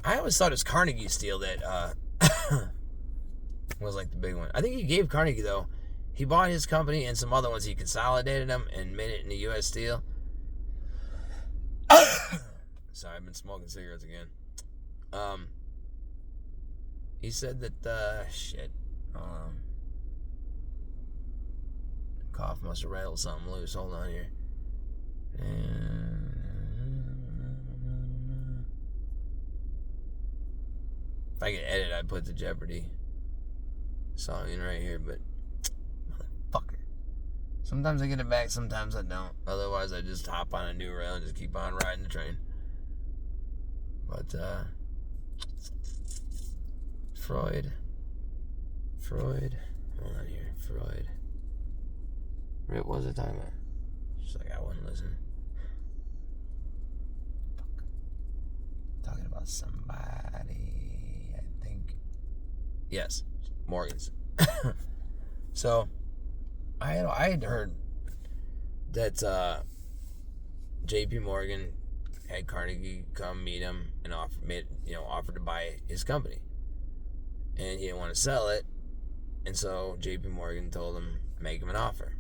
S1: I always thought it was Carnegie Steel that was like the big one. I think he gave Carnegie, though. He bought his company and some other ones. He consolidated them and made it into U.S. Steel. Sorry, I've been smoking cigarettes again. He said that, cough must have rattled something loose. Hold on here. If I could edit, I'd put the Jeopardy song in right here, but motherfucker. Sometimes I get it back, sometimes I don't. Otherwise, I just hop on a new rail and just keep on riding the train. But, Freud. Hold on here. Freud. What was it talking about? Just like I wasn't listening. Fuck. Talking about somebody, I think. Yes, Morgan's. So, I had heard that J.P. Morgan had Carnegie come meet him and offered to buy his company. And he didn't want to sell it, and so J.P. Morgan told him, make him an offer.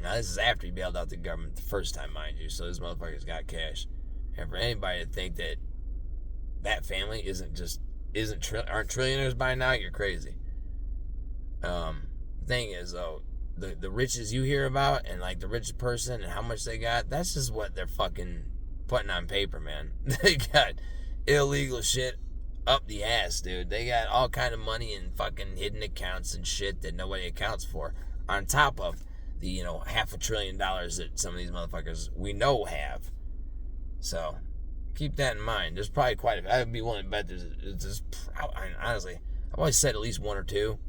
S1: Now, this is after he bailed out the government the first time, mind you, so this motherfucker's got cash. And for anybody to think that family aren't trillionaires by now, you're crazy. The thing is, though, the riches you hear about, and like the richest person and how much they got, that's just what they're fucking putting on paper, man. They got illegal shit up the ass, dude. They got all kind of money in fucking hidden accounts and shit that nobody accounts for, on top of the, $500 billion that some of these motherfuckers we know have. So, keep that in mind. There's probably quite a... I'd be willing to bet there's honestly, I've always said at least one or two.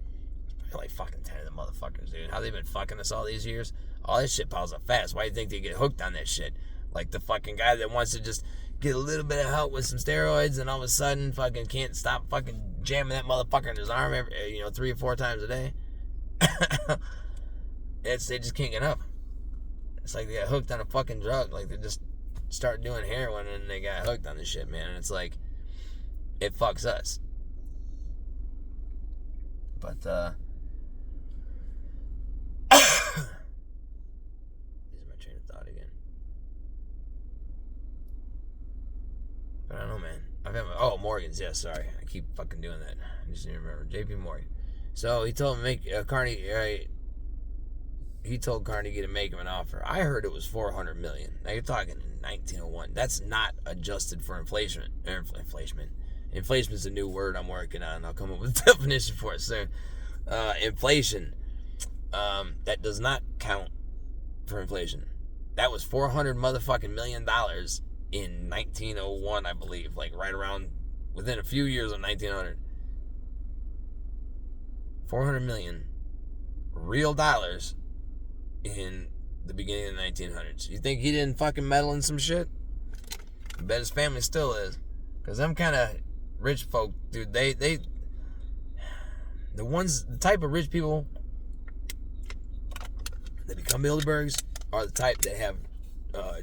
S1: There's probably like fucking 10 of them motherfuckers, dude. How they been fucking us all these years? All this shit piles up fast. Why do you think they get hooked on that shit? Like the fucking guy that wants to just get a little bit of help with some steroids and all of a sudden fucking can't stop fucking jamming that motherfucker in his arm every, 3 or 4 times a day. They just can't get up. It's like they got hooked on a fucking drug. Like they just start doing heroin and they got hooked on this shit, man. And it's like, it fucks us. But, losing my train of thought again. But I don't know, man. Morgan's, yeah, sorry. I keep fucking doing that. I just didn't remember. J.P. Morgan. So he told him to make Carnegie, right? He told Carnegie to make him an offer. I heard it was $400 million. Now you're talking in 1901. That's not adjusted for inflation. Inflation's a new word I'm working on. I'll come up with a definition for it soon. Inflation. That does not count for inflation. That was $400 motherfucking million in 1901, I believe. Like right around within a few years of 1900. 400 million real dollars in the beginning of the 1900s. You think he didn't fucking meddle in some shit? I bet his family still is. Because them kind of rich folk, dude, the type of rich people that become Bilderbergs are the type that have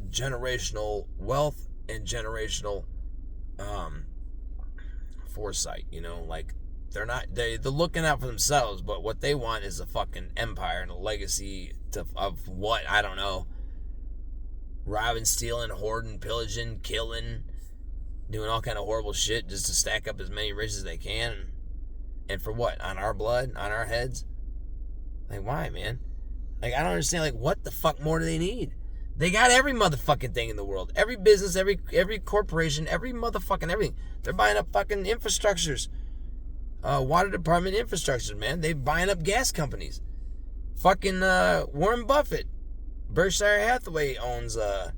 S1: generational wealth and generational foresight, like they're looking out for themselves, but what they want is a fucking empire and a legacy of what, I don't know, robbing, stealing, hoarding, pillaging, killing, doing all kind of horrible shit just to stack up as many riches as they can. And for what? On our blood? On our heads? Like, why, man? Like, I don't understand. Like, what the fuck more do they need? They got every motherfucking thing in the world. Every business, every corporation, every motherfucking everything. They're buying up fucking infrastructures. Water department infrastructures, man. They're buying up gas companies. Fucking Warren Buffett. Berkshire Hathaway owns a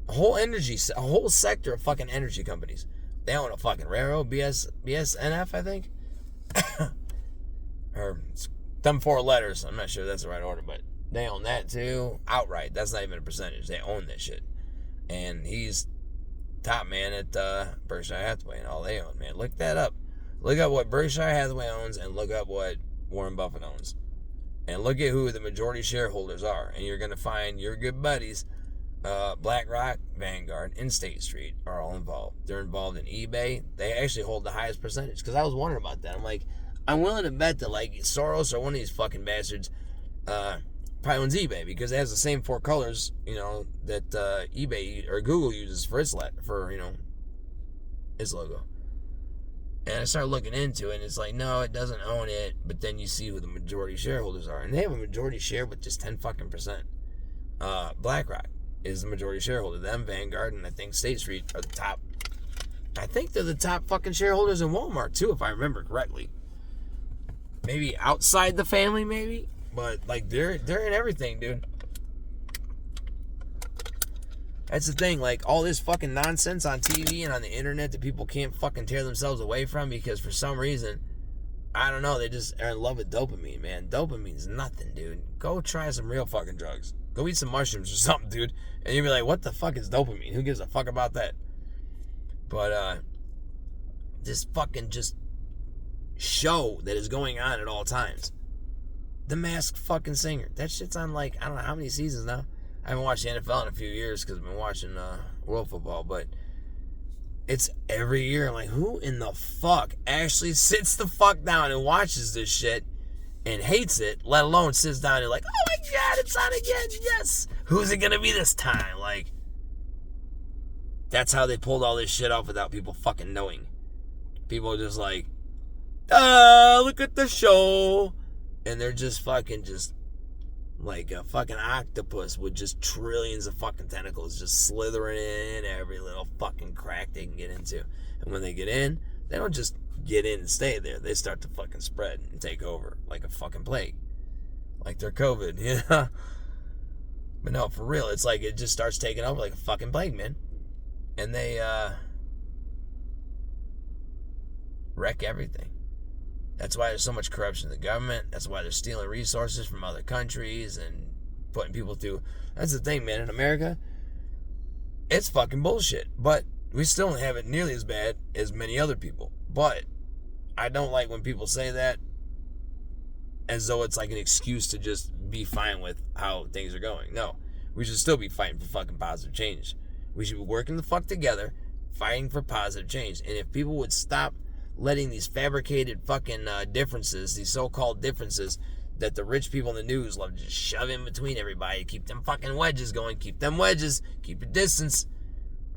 S1: whole sector of fucking energy companies. They own a fucking railroad, BSNF, I think. Or them 4 letters. I'm not sure that's the right order, but they own that too outright. That's not even a percentage. They own that shit. And he's top man at Berkshire Hathaway and all they own, man. Look that up. Look up what Berkshire Hathaway owns and look up what Warren Buffett owns. And look at who the majority shareholders are. And you're going to find your good buddies, BlackRock, Vanguard, and State Street are all involved. They're involved in eBay. They actually hold the highest percentage. Because I was wondering about that. I'm like, I'm willing to bet that like Soros or one of these fucking bastards probably owns eBay because it has the same 4 colors, that eBay or Google uses for its logo. And I started looking into it, and it's like, no, it doesn't own it. But then you see who the majority shareholders are, and they have a majority share with just 10 fucking percent. BlackRock is the majority shareholder. Them, Vanguard, and I think State Street are the top. I think they're the top fucking shareholders in Walmart too, if I remember correctly. Maybe outside the family, maybe, but like they're in everything, dude. That's the thing, like all this fucking nonsense on TV and on the internet that people can't fucking tear themselves away from because for some reason, I don't know, they just are in love with dopamine, man. Dopamine's nothing, dude. Go try some real fucking drugs. Go eat some mushrooms or something, dude. And you'll be like, what the fuck is dopamine? Who gives a fuck about that? But, this fucking just show that is going on at all times. The Masked fucking Singer. That shit's on like, I don't know how many seasons now. I haven't watched the NFL in a few years because I've been watching world football, but it's every year. I'm like, who in the fuck actually sits the fuck down and watches this shit and hates it, let alone sits down and like, oh my god, it's on again, yes! Who's it gonna be this time? Like, that's how they pulled all this shit off without people fucking knowing. People are just like, look at the show. And they're just fucking just like a fucking octopus with just trillions of fucking tentacles just slithering in every little fucking crack they can get into. And when they get in, they don't just get in and stay there. They start to fucking spread and take over like a fucking plague. Like they're COVID, you know? But no, for real, it's like it just starts taking over like a fucking plague, man. And they wreck everything. That's why there's so much corruption in the government. That's why they're stealing resources from other countries and putting people through. That's the thing, man. In America, it's fucking bullshit. But we still don't have it nearly as bad as many other people. But I don't like when people say that as though it's like an excuse to just be fine with how things are going. No, we should still be fighting for fucking positive change. We should be working the fuck together, fighting for positive change. And if people would stop letting these fabricated fucking differences, these so-called differences that the rich people in the news love to just shove in between everybody, keep them fucking wedges going, keep them wedges, keep your distance.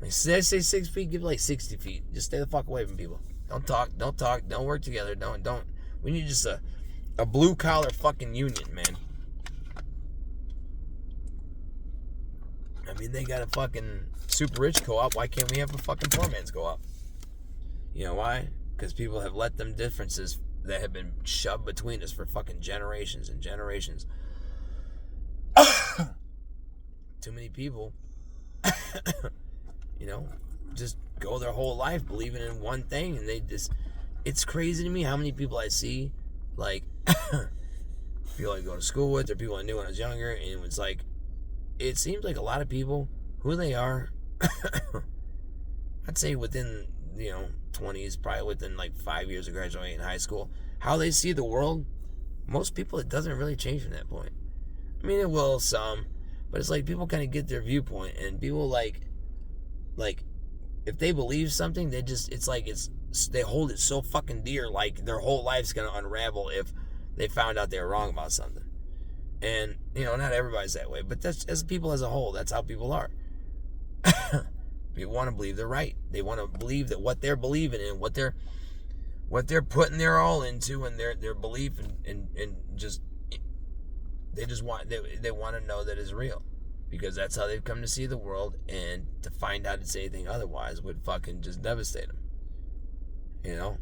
S1: Like, say 6 feet, give like 60 feet. Just stay the fuck away from people. Don't talk, don't work together, don't. We need just a blue-collar fucking union, man. I mean, they got a fucking super rich co-op. Why can't we have a fucking poor man's co-op? You know why? Because people have let them differences that have been shoved between us for fucking generations and generations. Too many people, just go their whole life believing in one thing, and they just, it's crazy to me how many people I see, like, people I go to school with, or people I knew when I was younger, and it's like, it seems like a lot of people, who they are, I'd say within, 20s, probably within like 5 years of graduating high school, how they see the world, most people, it doesn't really change from that point. I mean, it will some, but it's like people kind of get their viewpoint, and people like if they believe something, they just, it's like they hold it so fucking dear, like their whole life's gonna unravel if they found out they were wrong about something. And not everybody's that way, but that's, as people as a whole, that's how people are. People want to believe they're right. They want to believe that what they're believing in, what they're putting their all into, and their belief and just they just want they want to know that it's real, because that's how they've come to see the world, and to find out it's anything otherwise would fucking just devastate them. You know,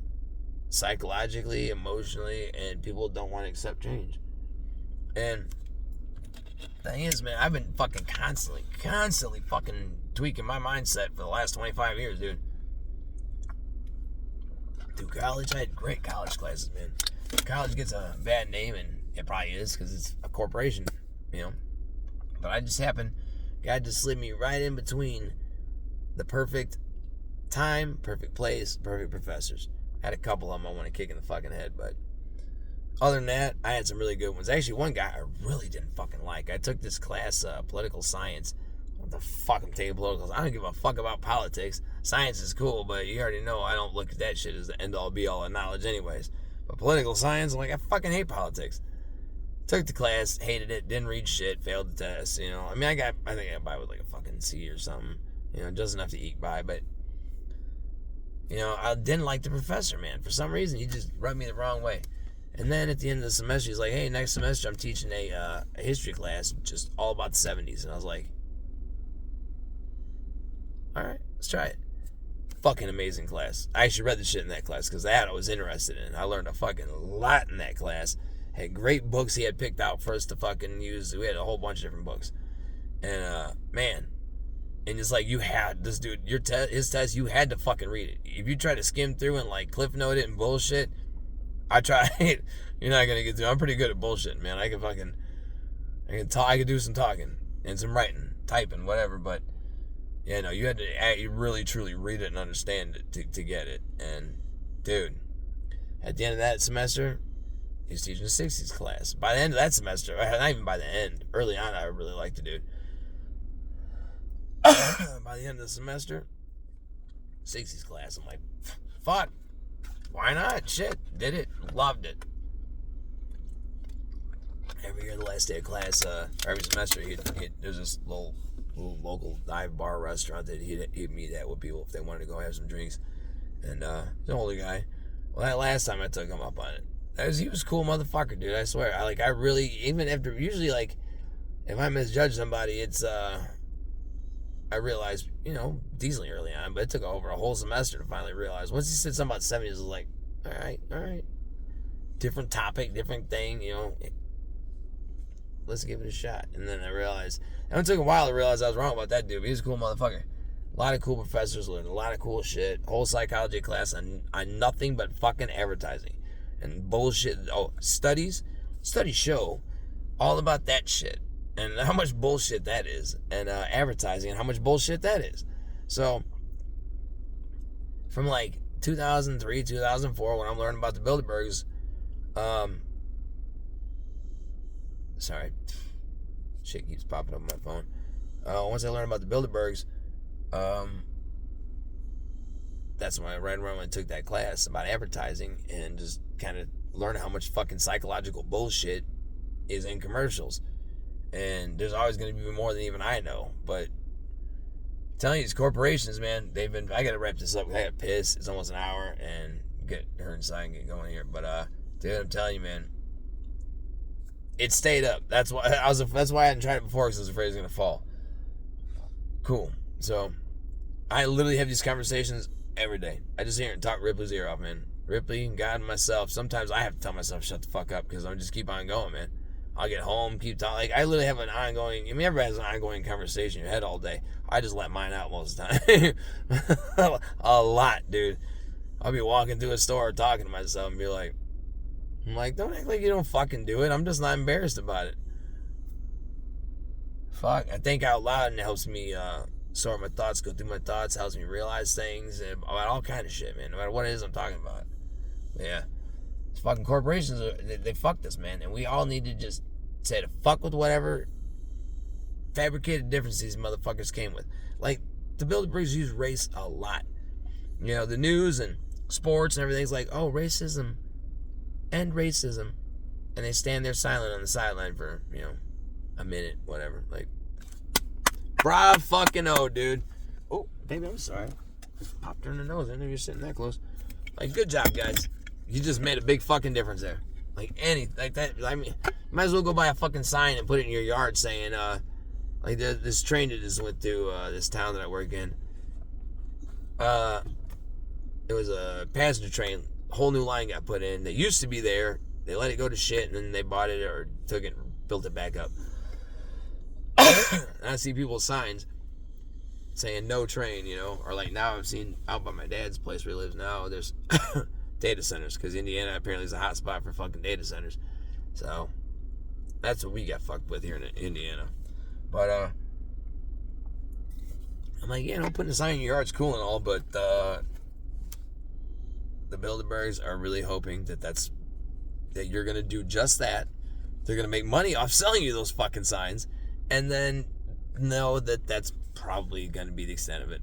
S1: psychologically, emotionally, and people don't want to accept change. And the thing is, man, I've been fucking constantly fucking tweaking my mindset for the last 25 years, dude. Through college, I had great college classes, man. College gets a bad name, and it probably is because it's a corporation, you know. But I just happened, God just slid me right in between the perfect time, perfect place, perfect professors. I had a couple of them I want to kick in the fucking head, but other than that, I had some really good ones. Actually, one guy I really didn't fucking like. I took this class, political science. What the fuck I'm taking political? I don't give a fuck about politics. Science is cool, but you already know I don't look at that shit as the end-all, be-all of knowledge anyways. But political science, I'm like, I fucking hate politics. Took the class, hated it, didn't read shit, failed the test, you know. I mean, I think I got by with like a fucking C or something. You know, just enough to eke by, but, you know, I didn't like the professor, man. For some reason, he just rubbed me the wrong way. And then at the end of the semester, he's like, hey, next semester I'm teaching a history class just all about the 70s. And I was like, all right, let's try it. Fucking amazing class. I actually read the shit in that class because that I was interested in. I learned a fucking lot in that class. Had great books he had picked out for us to fucking use. We had a whole bunch of different books. And, man. And it's like, you had, this dude, his test, you had to fucking read it. If you try to skim through and like cliff note it and bullshit, I tried. You're not gonna get through. I'm pretty good at bullshit, man. I can talk. I can do some talking and some writing, typing, whatever. But yeah, no, you had to really, truly read it and understand it to get it. And dude, at the end of that semester, he's teaching a 60s class. By the end of that semester, not even by the end, early on, I really liked the dude. By the end of the semester, 60s class, I'm like, fuck. Why not? Shit. Did it. Loved it. Every year, the last day of class, every semester, there's this little local dive bar restaurant that he'd meet at with people if they wanted to go have some drinks. And he's an older guy. Well, that last time I took him up on it, he was a cool motherfucker, dude. I swear. I really, even after, usually, like, if I misjudge somebody, it's, I realized, you know, decently early on, but it took over a whole semester to finally realize. Once he said something about 70s, I was like, all right. Different topic, different thing, you know. Let's give it a shot. And then I realized, and it took a while to realize I was wrong about that dude, but he was a cool motherfucker. A lot of cool professors, learned a lot of cool shit. Whole psychology class on nothing but fucking advertising and bullshit. Oh, studies show all about that shit. And how much bullshit that is. And advertising and how much bullshit that is. So, from like 2003, 2004, when I'm learning about the Bilderbergs, sorry, shit keeps popping up on my phone. Once I learned about the Bilderbergs, that's when right around when I took that class about advertising and just kind of learned how much fucking psychological bullshit is in commercials. And there's always going to be more than even I know. But I'm telling you, these corporations, man, I got to wrap this up. I got to piss. It's almost an hour and get her inside and get going here. But, dude, I'm telling you, man, it stayed up. That's why I hadn't tried it before, because I was afraid it was going to fall. Cool. So, I literally have these conversations every day. I just hear and talk Ripley's ear off, man. Ripley, God, and myself. Sometimes I have to tell myself, shut the fuck up, because I'm just keep on going, man. I'll get home, keep talking. Like, I literally have an ongoing, everybody has an ongoing conversation in your head all day. I just let mine out most of the time. A lot, dude. I'll be walking through a store talking to myself and be like, don't act like you don't fucking do it. I'm just not embarrassed about it. Fuck. I think out loud, and it helps me sort my thoughts, go through my thoughts, helps me realize things about all kind of shit, man. No matter what it is I'm talking about. Yeah. Fucking corporations, they fucked us, man. And we all need to just say to fuck with whatever fabricated differences motherfuckers came with. Like, the Bilderbergs use race a lot. You know, the news and sports and everything's like, oh, racism, end racism. And they stand there silent on the sideline for, you know, a minute, whatever. Like, brah fucking oh, dude. Oh, baby, I'm sorry. Popped her in the nose. I knew you were sitting that close. Like, good job, guys. You just made a big fucking difference there. Like that. I mean, you might as well go buy a fucking sign and put it in your yard saying, like this train that just went through this town that I work in. It was a passenger train. A whole new line got put in that used to be there. They let it go to shit, and then they bought it or took it and built it back up. I see people's signs saying no train, you know, or like now I've seen out by my dad's place where he lives now, there's data centers, because Indiana apparently is a hot spot for fucking data centers. So that's what we got fucked with here in Indiana. But I'm like, yeah, putting a sign in your yard's cool and all, but the Bilderbergs are really hoping that you're gonna do just that. They're gonna make money off selling you those fucking signs, and then know that that's probably gonna be the extent of it.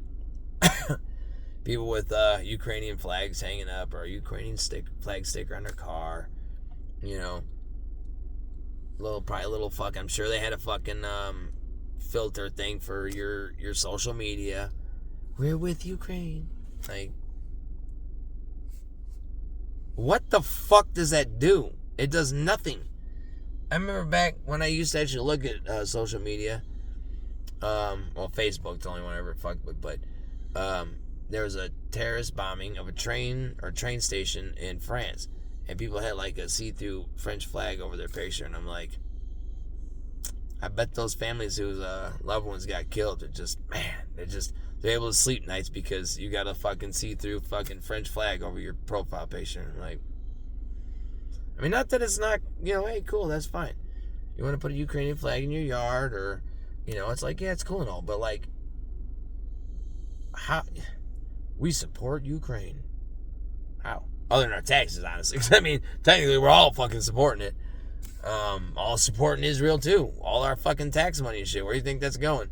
S1: People with Ukrainian flags hanging up, or a Ukrainian flag sticker on their car, you know, probably a little fuck. I'm sure they had a fucking filter thing for your social media. We're with Ukraine. Like, what the fuck does that do? It does nothing. I remember back when I used to actually look at social media. Well, Facebook's the only one I ever fucked with, but there was a terrorist bombing of a train station in France, and people had like a see-through French flag over their picture, and I'm like, I bet those families whose loved ones got killed are just, man, they're able to sleep nights because you got a fucking see-through fucking French flag over your profile picture. Like, I mean, not that it's not, you know, hey, cool, that's fine. You want to put a Ukrainian flag in your yard, or, you know, it's like, yeah, it's cool and all, but like, how we support Ukraine? How? Other than our taxes, honestly. I mean, technically, we're all fucking supporting it. All supporting Israel too. All our fucking tax money and shit. Where do you think that's going?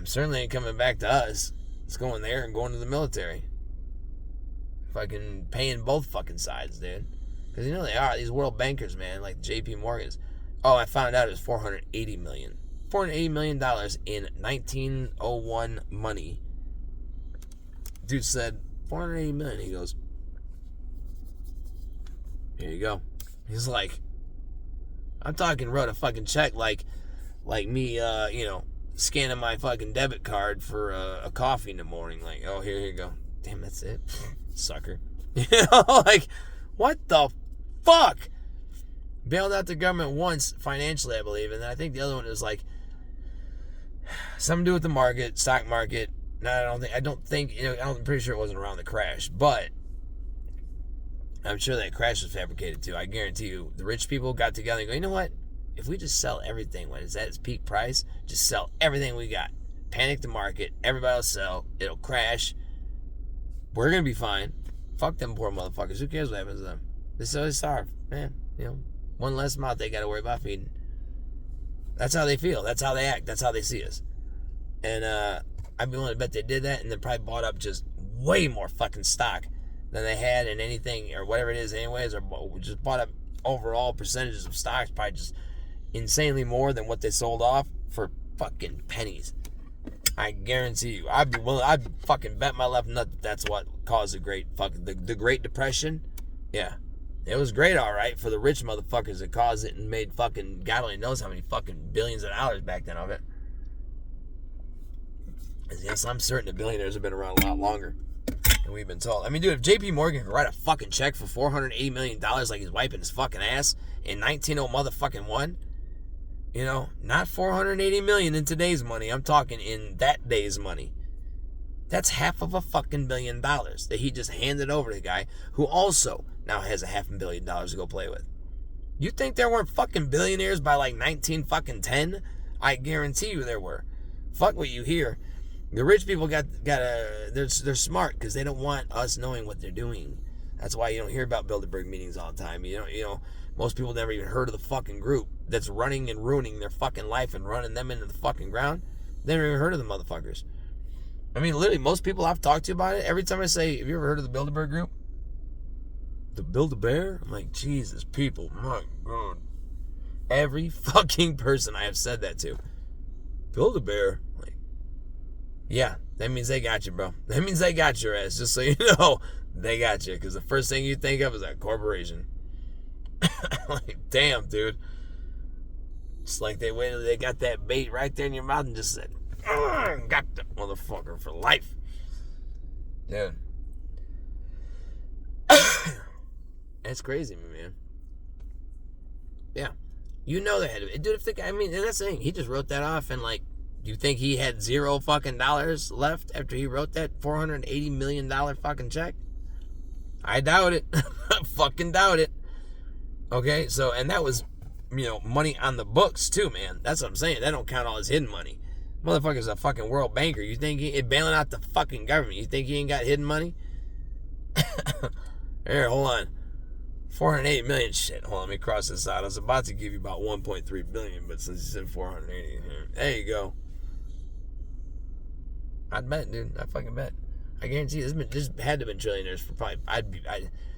S1: Certainly ain't coming back to us. It's going there and going to the military. Fucking paying both fucking sides, dude. Because you know they are. These world bankers, man, like JP Morgan's. Oh, I found out it was $480 million. $480 million in 1901 money. Dude said, $480 million. He goes, here you go. He's like, I'm talking wrote a fucking check like me, you know, scanning my fucking debit card for a coffee in the morning. Like, oh, here you go. Damn, that's it. Sucker. You know, like, what the fuck? Bailed out the government once financially, I believe, and then I think the other one was like something to do with the market, stock market. No, I'm pretty sure it wasn't around the crash, but I'm sure that crash was fabricated too. I guarantee you, the rich people got together and go, you know what? If we just sell everything when it's at its peak price, just sell everything we got. Panic the market. Everybody will sell. It'll crash. We're going to be fine. Fuck them poor motherfuckers. Who cares what happens to them? They still starve. Man, you know, one less mouth they got to worry about feeding. That's how they feel. That's how they act. That's how they see us. And I'd be willing to bet they did that and then probably bought up just way more fucking stock than they had in anything or whatever it is anyways, or just bought up overall percentages of stocks, probably just insanely more than what they sold off for fucking pennies. I guarantee you, I'd fucking bet my left nut that's what caused the Great Depression. Yeah, it was great, all right, for the rich motherfuckers that caused it and made fucking God only knows how many fucking billions of dollars back then of it. Yes, I'm certain the billionaires have been around a lot longer than we've been told. I mean, dude, if JP Morgan could write a fucking check for $480 million like he's wiping his fucking ass in 1901, you know, not $480 million in today's money. I'm talking in that day's money. That's half of a fucking $1 billion that he just handed over to the guy who also now has a $500 million to go play with. You think there weren't fucking billionaires by like 1910? I guarantee you there were. Fuck what you hear. The rich people they're smart because they don't want us knowing what they're doing. That's why you don't hear about Bilderberg meetings all the time. You know, most people never even heard of the fucking group that's running and ruining their fucking life and running them into the fucking ground. They never even heard of the motherfuckers. I mean, literally, most people I've talked to about it, every time I say, have you ever heard of the Bilderberg group? The Build-A-Bear? I'm like, Jesus, people, my God. Every fucking person I have said that to. Build-A-Bear? Yeah, that means they got you, bro. That means they got your ass. Just so you know, they got you. Because the first thing you think of is that corporation. Like, damn, dude. It's like they got that bait right there in your mouth and just said, got the motherfucker for life. Dude. That's crazy, man. Yeah. You know they had to. Dude, if the guy, I mean, that's the thing. He just wrote that off and, like, do you think he had $0 fucking left after he wrote that $480 million fucking check? I doubt it. I fucking doubt it. Okay, so, and that was, money on the books too, man. That's what I'm saying. That don't count all his hidden money. Motherfucker's a fucking world banker. You think he bailing out the fucking government? You think he ain't got hidden money? Here, hold on. 480 million. Shit, hold on, let me cross this out. I was about to give you about 1.3 billion, but since you said 480, there you go. I'd bet, dude. I fucking bet. I guarantee you, this had to have been trillionaires for probably.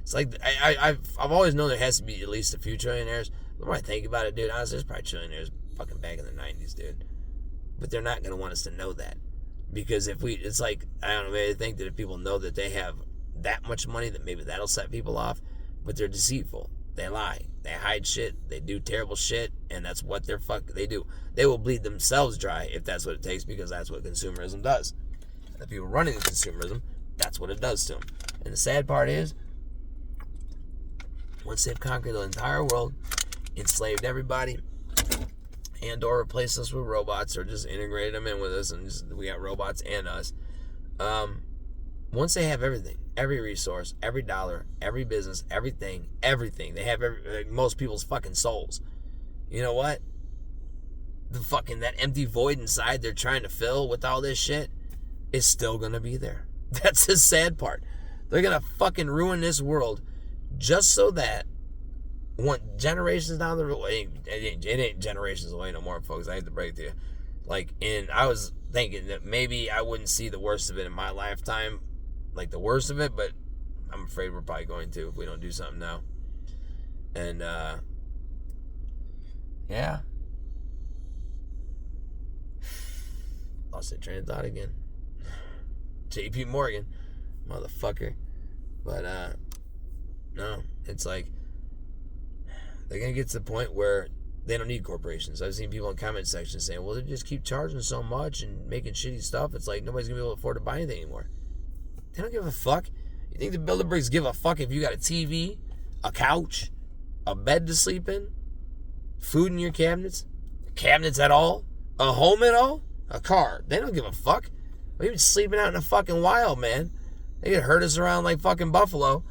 S1: It's like I've always known there has to be at least a few trillionaires. The more I think about it, dude, honestly, there's probably trillionaires fucking back in the 90s, dude. But they're not gonna want us to know that, because it's like, I don't know, maybe they think that if people know that they have that much money, that maybe that'll set people off. But they're deceitful. They lie. They hide shit. They do terrible shit, and that's what they do. They will bleed themselves dry if that's what it takes, because that's what consumerism does. And the people running the consumerism, that's what it does to them. And the sad part is, once they've conquered the entire world, enslaved everybody, and or replaced us with robots, or just integrated them in with us, and we got robots and us. Once they have everything, every resource, every dollar, every business, everything, they have most people's fucking souls. You know what? That empty void inside they're trying to fill with all this shit is still gonna be there. That's the sad part. They're gonna fucking ruin this world just so that generations down the road, it ain't generations away no more, folks. I hate to break to you. I was thinking that maybe I wouldn't see the worst of it in my lifetime, like the worst of it, but I'm afraid we're probably going to if we don't do something now. And yeah, lost that train of thought again. JP Morgan, motherfucker. But no, it's like they're gonna get to the point where they don't need corporations. I've seen people in comment sections saying, well, they just keep charging so much and making shitty stuff. It's like nobody's gonna be able to afford to buy anything anymore. They don't give a fuck. You think the Bilderbergs give a fuck if you got a TV, a couch, a bed to sleep in, food in your cabinets at all, a home at all, a car? They don't give a fuck. We've been sleeping out in the fucking wild, man. They could herd us around like fucking buffalo,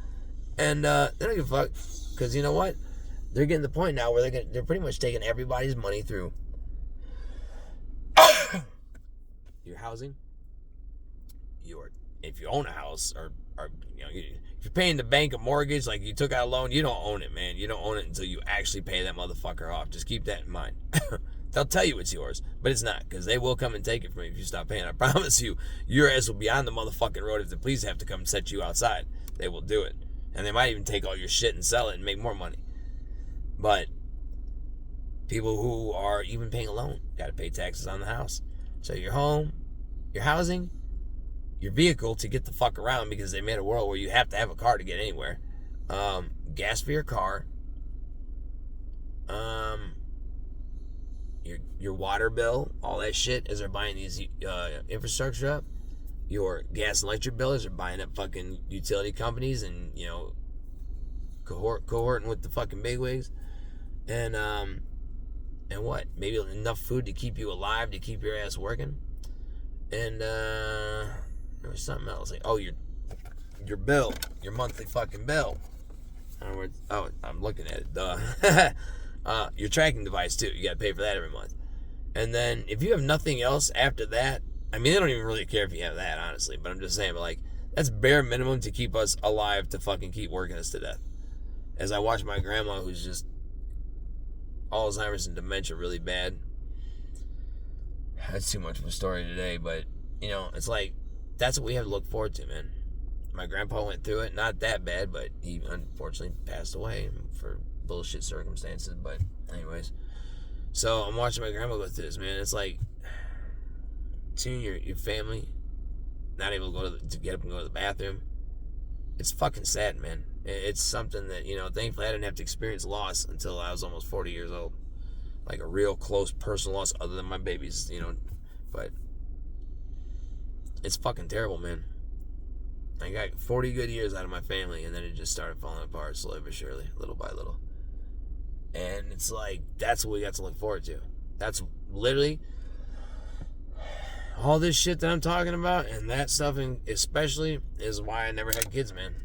S1: and they don't give a fuck, because you know what? They're getting to the point now where they're pretty much taking everybody's money through your housing, if you own a house, or if you're paying the bank a mortgage, like you took out a loan, you don't own it, man. You don't own it until you actually pay that motherfucker off. Just keep that in mind. They'll tell you it's yours, but it's not, because they will come and take it from you if you stop paying. I promise you, your ass will be on the motherfucking road if the police have to come and set you outside. They will do it. And they might even take all your shit and sell it and make more money. But people who are even paying a loan got to pay taxes on the house. So your home, your housing, your vehicle to get the fuck around, because they made a world where you have to have a car to get anywhere. Gas for your car. Your water bill, all that shit, as they're buying these infrastructure up. Your gas and electric bill, as they're buying up fucking utility companies and, cohorting with the fucking bigwigs. And what? Maybe enough food to keep you alive, to keep your ass working. And there was something else. Like, your bill, your monthly fucking bill. In other words, I'm looking at it. Duh. Your tracking device too. You got to pay for that every month. And then if you have nothing else after that, I mean, they don't even really care if you have that, honestly. But I'm just saying, that's bare minimum to keep us alive, to fucking keep working us to death. As I watch my grandma, who's just Alzheimer's and dementia really bad. That's too much of a story today, but it's like, that's what we have to look forward to, man. My grandpa went through it, not that bad, but he unfortunately passed away for bullshit circumstances. But anyways, so I'm watching my grandma go through this, man. It's like, seeing your family not able to get up and go to the bathroom, it's fucking sad, man. It's something that, thankfully I didn't have to experience loss until I was almost 40 years old. Like a real close personal loss other than my babies, but it's fucking terrible, man. I got 40 good years out of my family, and then it just started falling apart slowly but surely, little by little. And it's like, that's what we got to look forward to. That's literally all this shit that I'm talking about, and that stuff especially is why I never had kids, man.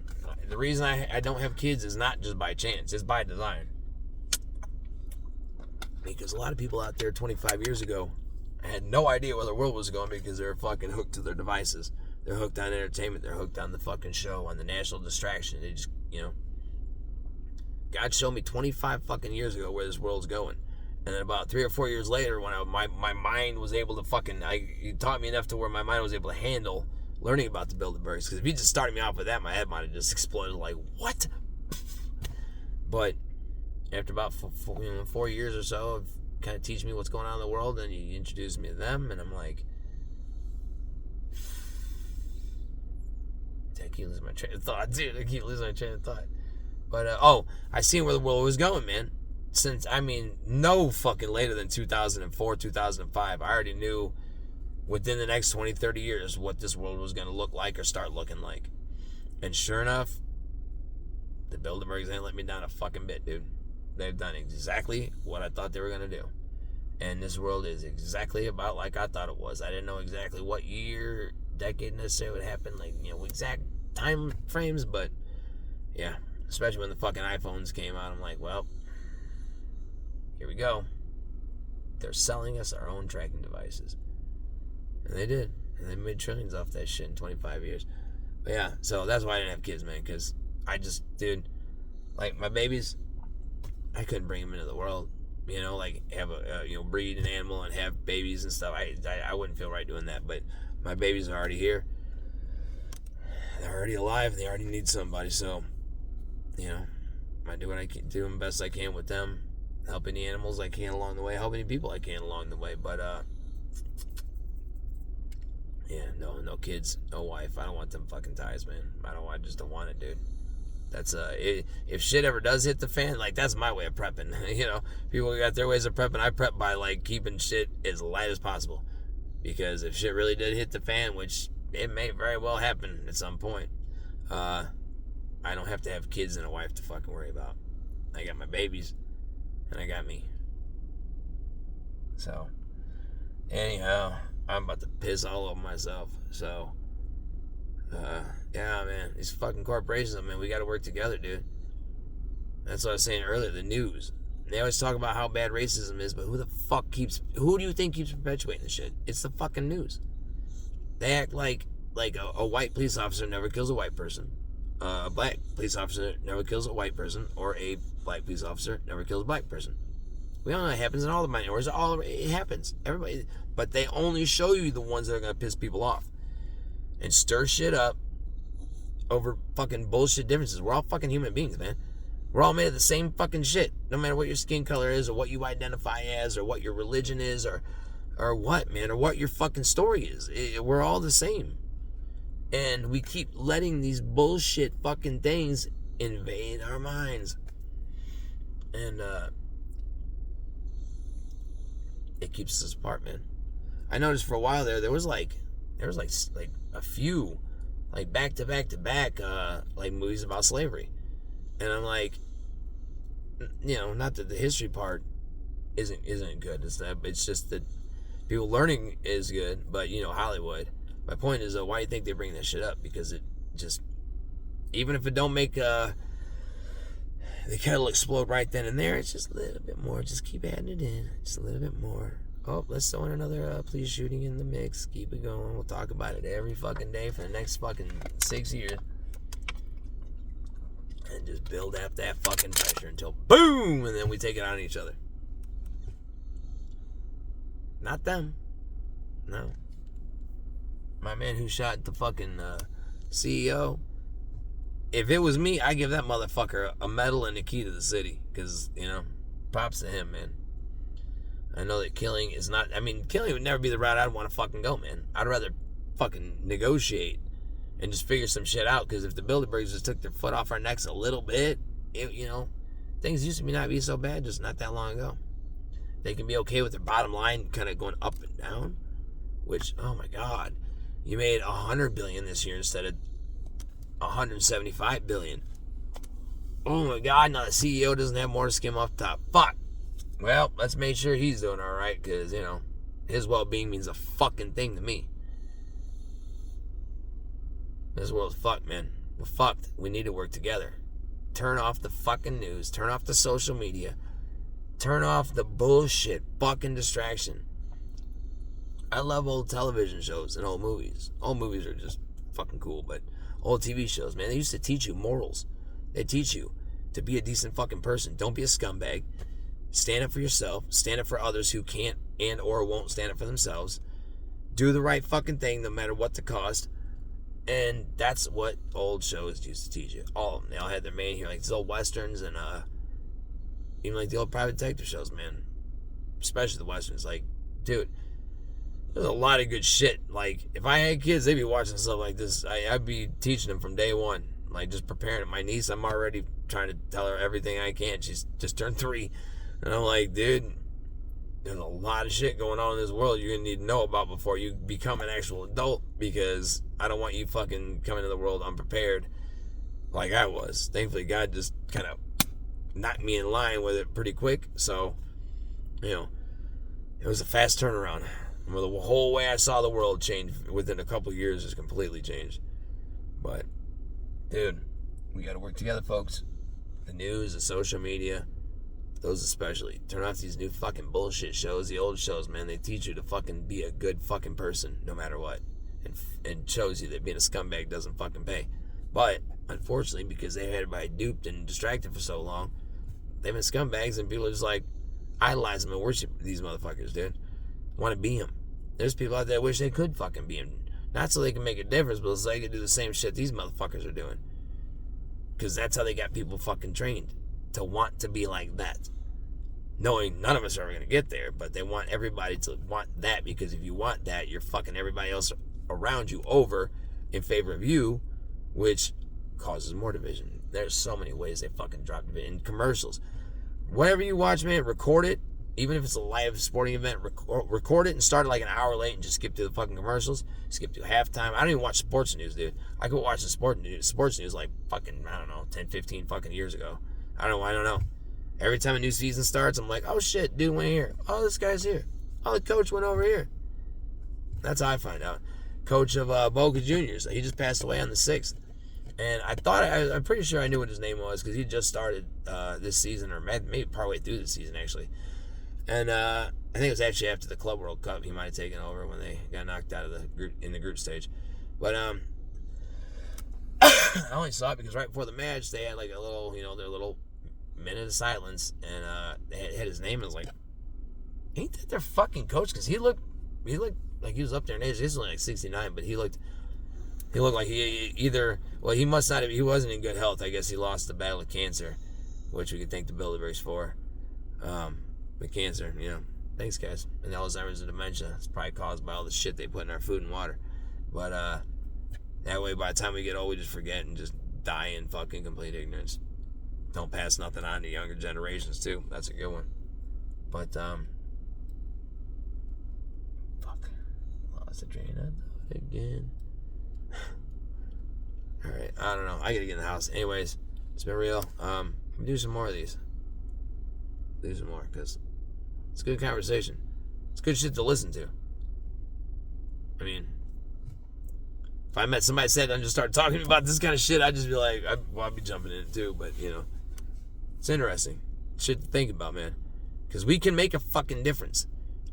S1: The reason I don't have kids is not just by chance, it's by design. Because a lot of people out there 25 years ago had no idea where the world was going because they were fucking hooked to their devices. They're hooked on entertainment. They're hooked on the fucking show, on the national distraction. They just, God showed me 25 fucking years ago where this world's going. And then about 3 or 4 years later, when my mind was able to he taught me enough to where my mind was able to handle learning about the Bilderbergs. Because if you just started me off with that, my head might have just exploded like, what? But after about 4 years or so of kind of teaching me what's going on in the world, and you introduced me to them, and I'm like, I keep losing my train of thought, dude. I keep losing my train of thought. But, I seen where the world was going, man. Since, no fucking later than 2004, 2005. I already knew within the next 20, 30 years what this world was going to look like or start looking like. And sure enough, the Bilderbergs ain't let me down a fucking bit, dude. They've done exactly what I thought they were going to do. And this world is exactly about like I thought it was. I didn't know exactly what year, decade necessarily would happen, like, exact time frames, but yeah, especially when the fucking iPhones came out, I'm like, well, here we go. They're selling us our own tracking devices. And they did. And they made trillions off that shit in 25 years. But yeah, so that's why I didn't have kids, man, because like my babies, I couldn't bring them into the world, like have breed an animal and have babies and stuff. I wouldn't feel right doing that, but my babies are already here. They're already alive, and they already need somebody, so, I do what I can, do the best I can with them, help any animals I can along the way, help any people I can along the way, but, yeah, no kids, no wife. I don't want them fucking ties, man. I just don't want it, dude. That's, if shit ever does hit the fan, like, that's my way of prepping, people got their ways of prepping. I prep by, like, keeping shit as light as possible, because if shit really did hit the fan, which it may very well happen at some point, I don't have to have kids and a wife to fucking worry about. I got my babies, and I got me. So, anyhow, I'm about to piss all over myself. So, yeah, man, these fucking corporations, man, we got to work together, dude. That's what I was saying earlier, the news. They always talk about how bad racism is, but who do you think keeps perpetuating this shit? It's the fucking news. They act like a white police officer never kills a white person. A black police officer never kills a white person, or a black police officer never kills a black person. We all know it happens in all the minorities. It happens. Everybody, but they only show you the ones that are gonna piss people off and stir shit up over fucking bullshit differences. We're all fucking human beings, man. We're all made of the same fucking shit. No matter what your skin color is, or what you identify as, or what your religion is, or what, man, or what your fucking story is. We're all the same. And we keep letting these bullshit fucking things invade our minds. And, it keeps us apart, man. I noticed for a while there was like a few, like back to back, like movies about slavery. And I'm like, not that the history part isn't good. It's just that people learning is good, but Hollywood. My point is, though, why do you think they bring that shit up? Because it just, even if it don't make the kettle explode right then and there, it's just a little bit more. Just keep adding it in, just a little bit more. Oh, let's throw in another police shooting in the mix. Keep it going. We'll talk about it every fucking day for the next fucking 6 years. And just build up that fucking pressure until boom, and then we take it on each other. Not them. No. My man who shot the fucking CEO, if it was me, I'd give that motherfucker a medal and a key to the city. Because, props to him, man. I know that killing is not, I mean, killing would never be the route I'd want to fucking go, man. I'd rather fucking negotiate and just figure some shit out, because if the Bilderbergs just took their foot off our necks a little bit, things used to not be so bad just not that long ago. They can be okay with their bottom line kind of going up and down, which, oh my God, you made $100 billion this year instead of $175 billion. Oh my God, now the CEO doesn't have more to skim off top. Fuck. Well, let's make sure he's doing all right, because, his well-being means a fucking thing to me. This world's fucked, man. We're fucked. We need to work together. Turn off the fucking news. Turn off the social media. Turn off the bullshit fucking distraction. I love old television shows and old movies. Old movies are just fucking cool, but old TV shows, man, they used to teach you morals. They teach you to be a decent fucking person. Don't be a scumbag. Stand up for yourself. Stand up for others who can't and or won't stand up for themselves. Do the right fucking thing no matter what the cost. And that's what old shows used to teach you. All of them. They all had their main here, like these old westerns and even like the old private detective shows, man. Especially the westerns. Like, dude, there's a lot of good shit. Like, if I had kids, they'd be watching stuff like this. I'd be teaching them from day one. Like, just preparing them. My niece, I'm already trying to tell her everything I can. She's just turned 3. And I'm like, dude, there's a lot of shit going on in this world you're going to need to know about before you become an actual adult, because I don't want you fucking coming to the world unprepared like I was. Thankfully, God just kind of knocked me in line with it pretty quick. So, it was a fast turnaround. The whole way I saw the world change within a couple years just completely changed. But, dude, we got to work together, folks. The news, the social media, those especially. Turn off these new fucking bullshit shows. The old shows, man, they teach you to fucking be a good fucking person no matter what. And shows you that being a scumbag doesn't fucking pay. But, unfortunately, because they've had everybody duped and distracted for so long, they've been scumbags, and people are just like, idolize them and worship these motherfuckers, dude. Want to be them. There's people out there that wish they could fucking be them. Not so they can make a difference, but so they can do the same shit these motherfuckers are doing. Because that's how they got people fucking trained. To want to be like that. Knowing none of us are ever going to get there, but they want everybody to want that, because if you want that, you're fucking everybody else around you over in favor of you, which causes more division. There's so many ways they fucking drop division. In commercials. Whatever you watch, man, record it. Even if it's a live sporting event, record it and start it like an hour late and just skip through the fucking commercials. Skip through halftime. I don't even watch sports news, dude. I could watch the sports news like fucking, 10, 15 fucking years ago. I don't know. Every time a new season starts, I'm like, oh shit, dude went here. Oh, this guy's here. Oh, the coach went over here. That's how I find out. Coach of Boca Juniors. He just passed away on the 6th. And I'm pretty sure I knew what his name was, because he just started this season, or maybe partway through the season, actually. And I think it was actually after the Club World Cup he might have taken over when they got knocked out of the group stage. But I only saw it because right before the match they had like a little, their little minute of silence, and they had his name, and I was like, ain't that their fucking coach? Because he looked like he was up there in age. He's only like 69, but he looked like he must not have, he wasn't in good health. I guess he lost the battle of cancer, which we could thank the Bilderbergs for. The cancer, thanks guys. And Alzheimer's and dementia, it's probably caused by all the shit they put in our food and water. But that way by the time we get old, we just forget and just die in fucking complete ignorance. Don't pass nothing on to younger generations too. That's a good one. But fuck, lost the train of thought again. Alright, I don't know, I gotta get in the house. Anyways, it's been real. Do some more of these. Do some more, because it's good conversation. It's good shit to listen to. I mean, if I met somebody said and just started talking about this kind of shit, I'd just be like, I'd be jumping in it too. But it's interesting shit to think about, man, because we can make a fucking difference.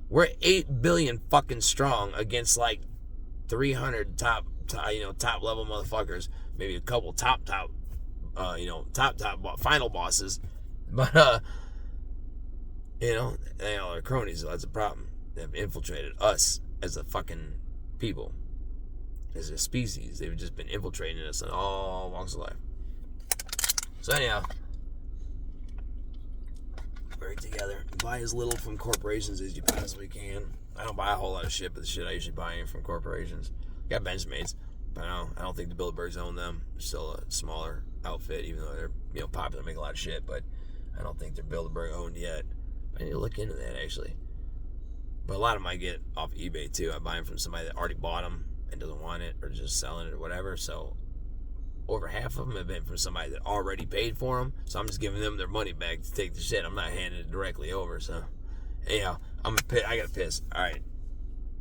S1: We're 8 billion fucking strong against like 300 top level motherfuckers, maybe a couple top final bosses, but they all are cronies, so that's a problem. They've infiltrated us as a fucking people, as a species. They've just been infiltrating us in all walks of life. So anyhow, Bilderberg together. Buy as little from corporations as you possibly can. I don't buy a whole lot of shit, but the shit I usually buy in from corporations. Got Benchmates, but I don't think the Bilderbergs own them. They're still a smaller outfit, even though they're popular, make a lot of shit. But I don't think they're Bilderberg owned yet. I need to look into that actually. But a lot of them I get off eBay too. I buy them from somebody that already bought them and doesn't want it, or just selling it or whatever. So over half of them have been from somebody that already paid for them. So I'm just giving them their money back to take the shit. I'm not handing it directly over. So anyhow, I gotta piss. All right,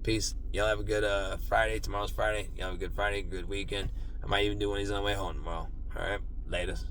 S1: peace. Y'all have a good Friday. Tomorrow's Friday. Y'all have a good Friday, good weekend. I might even do one of these on the way home tomorrow. All right, latest.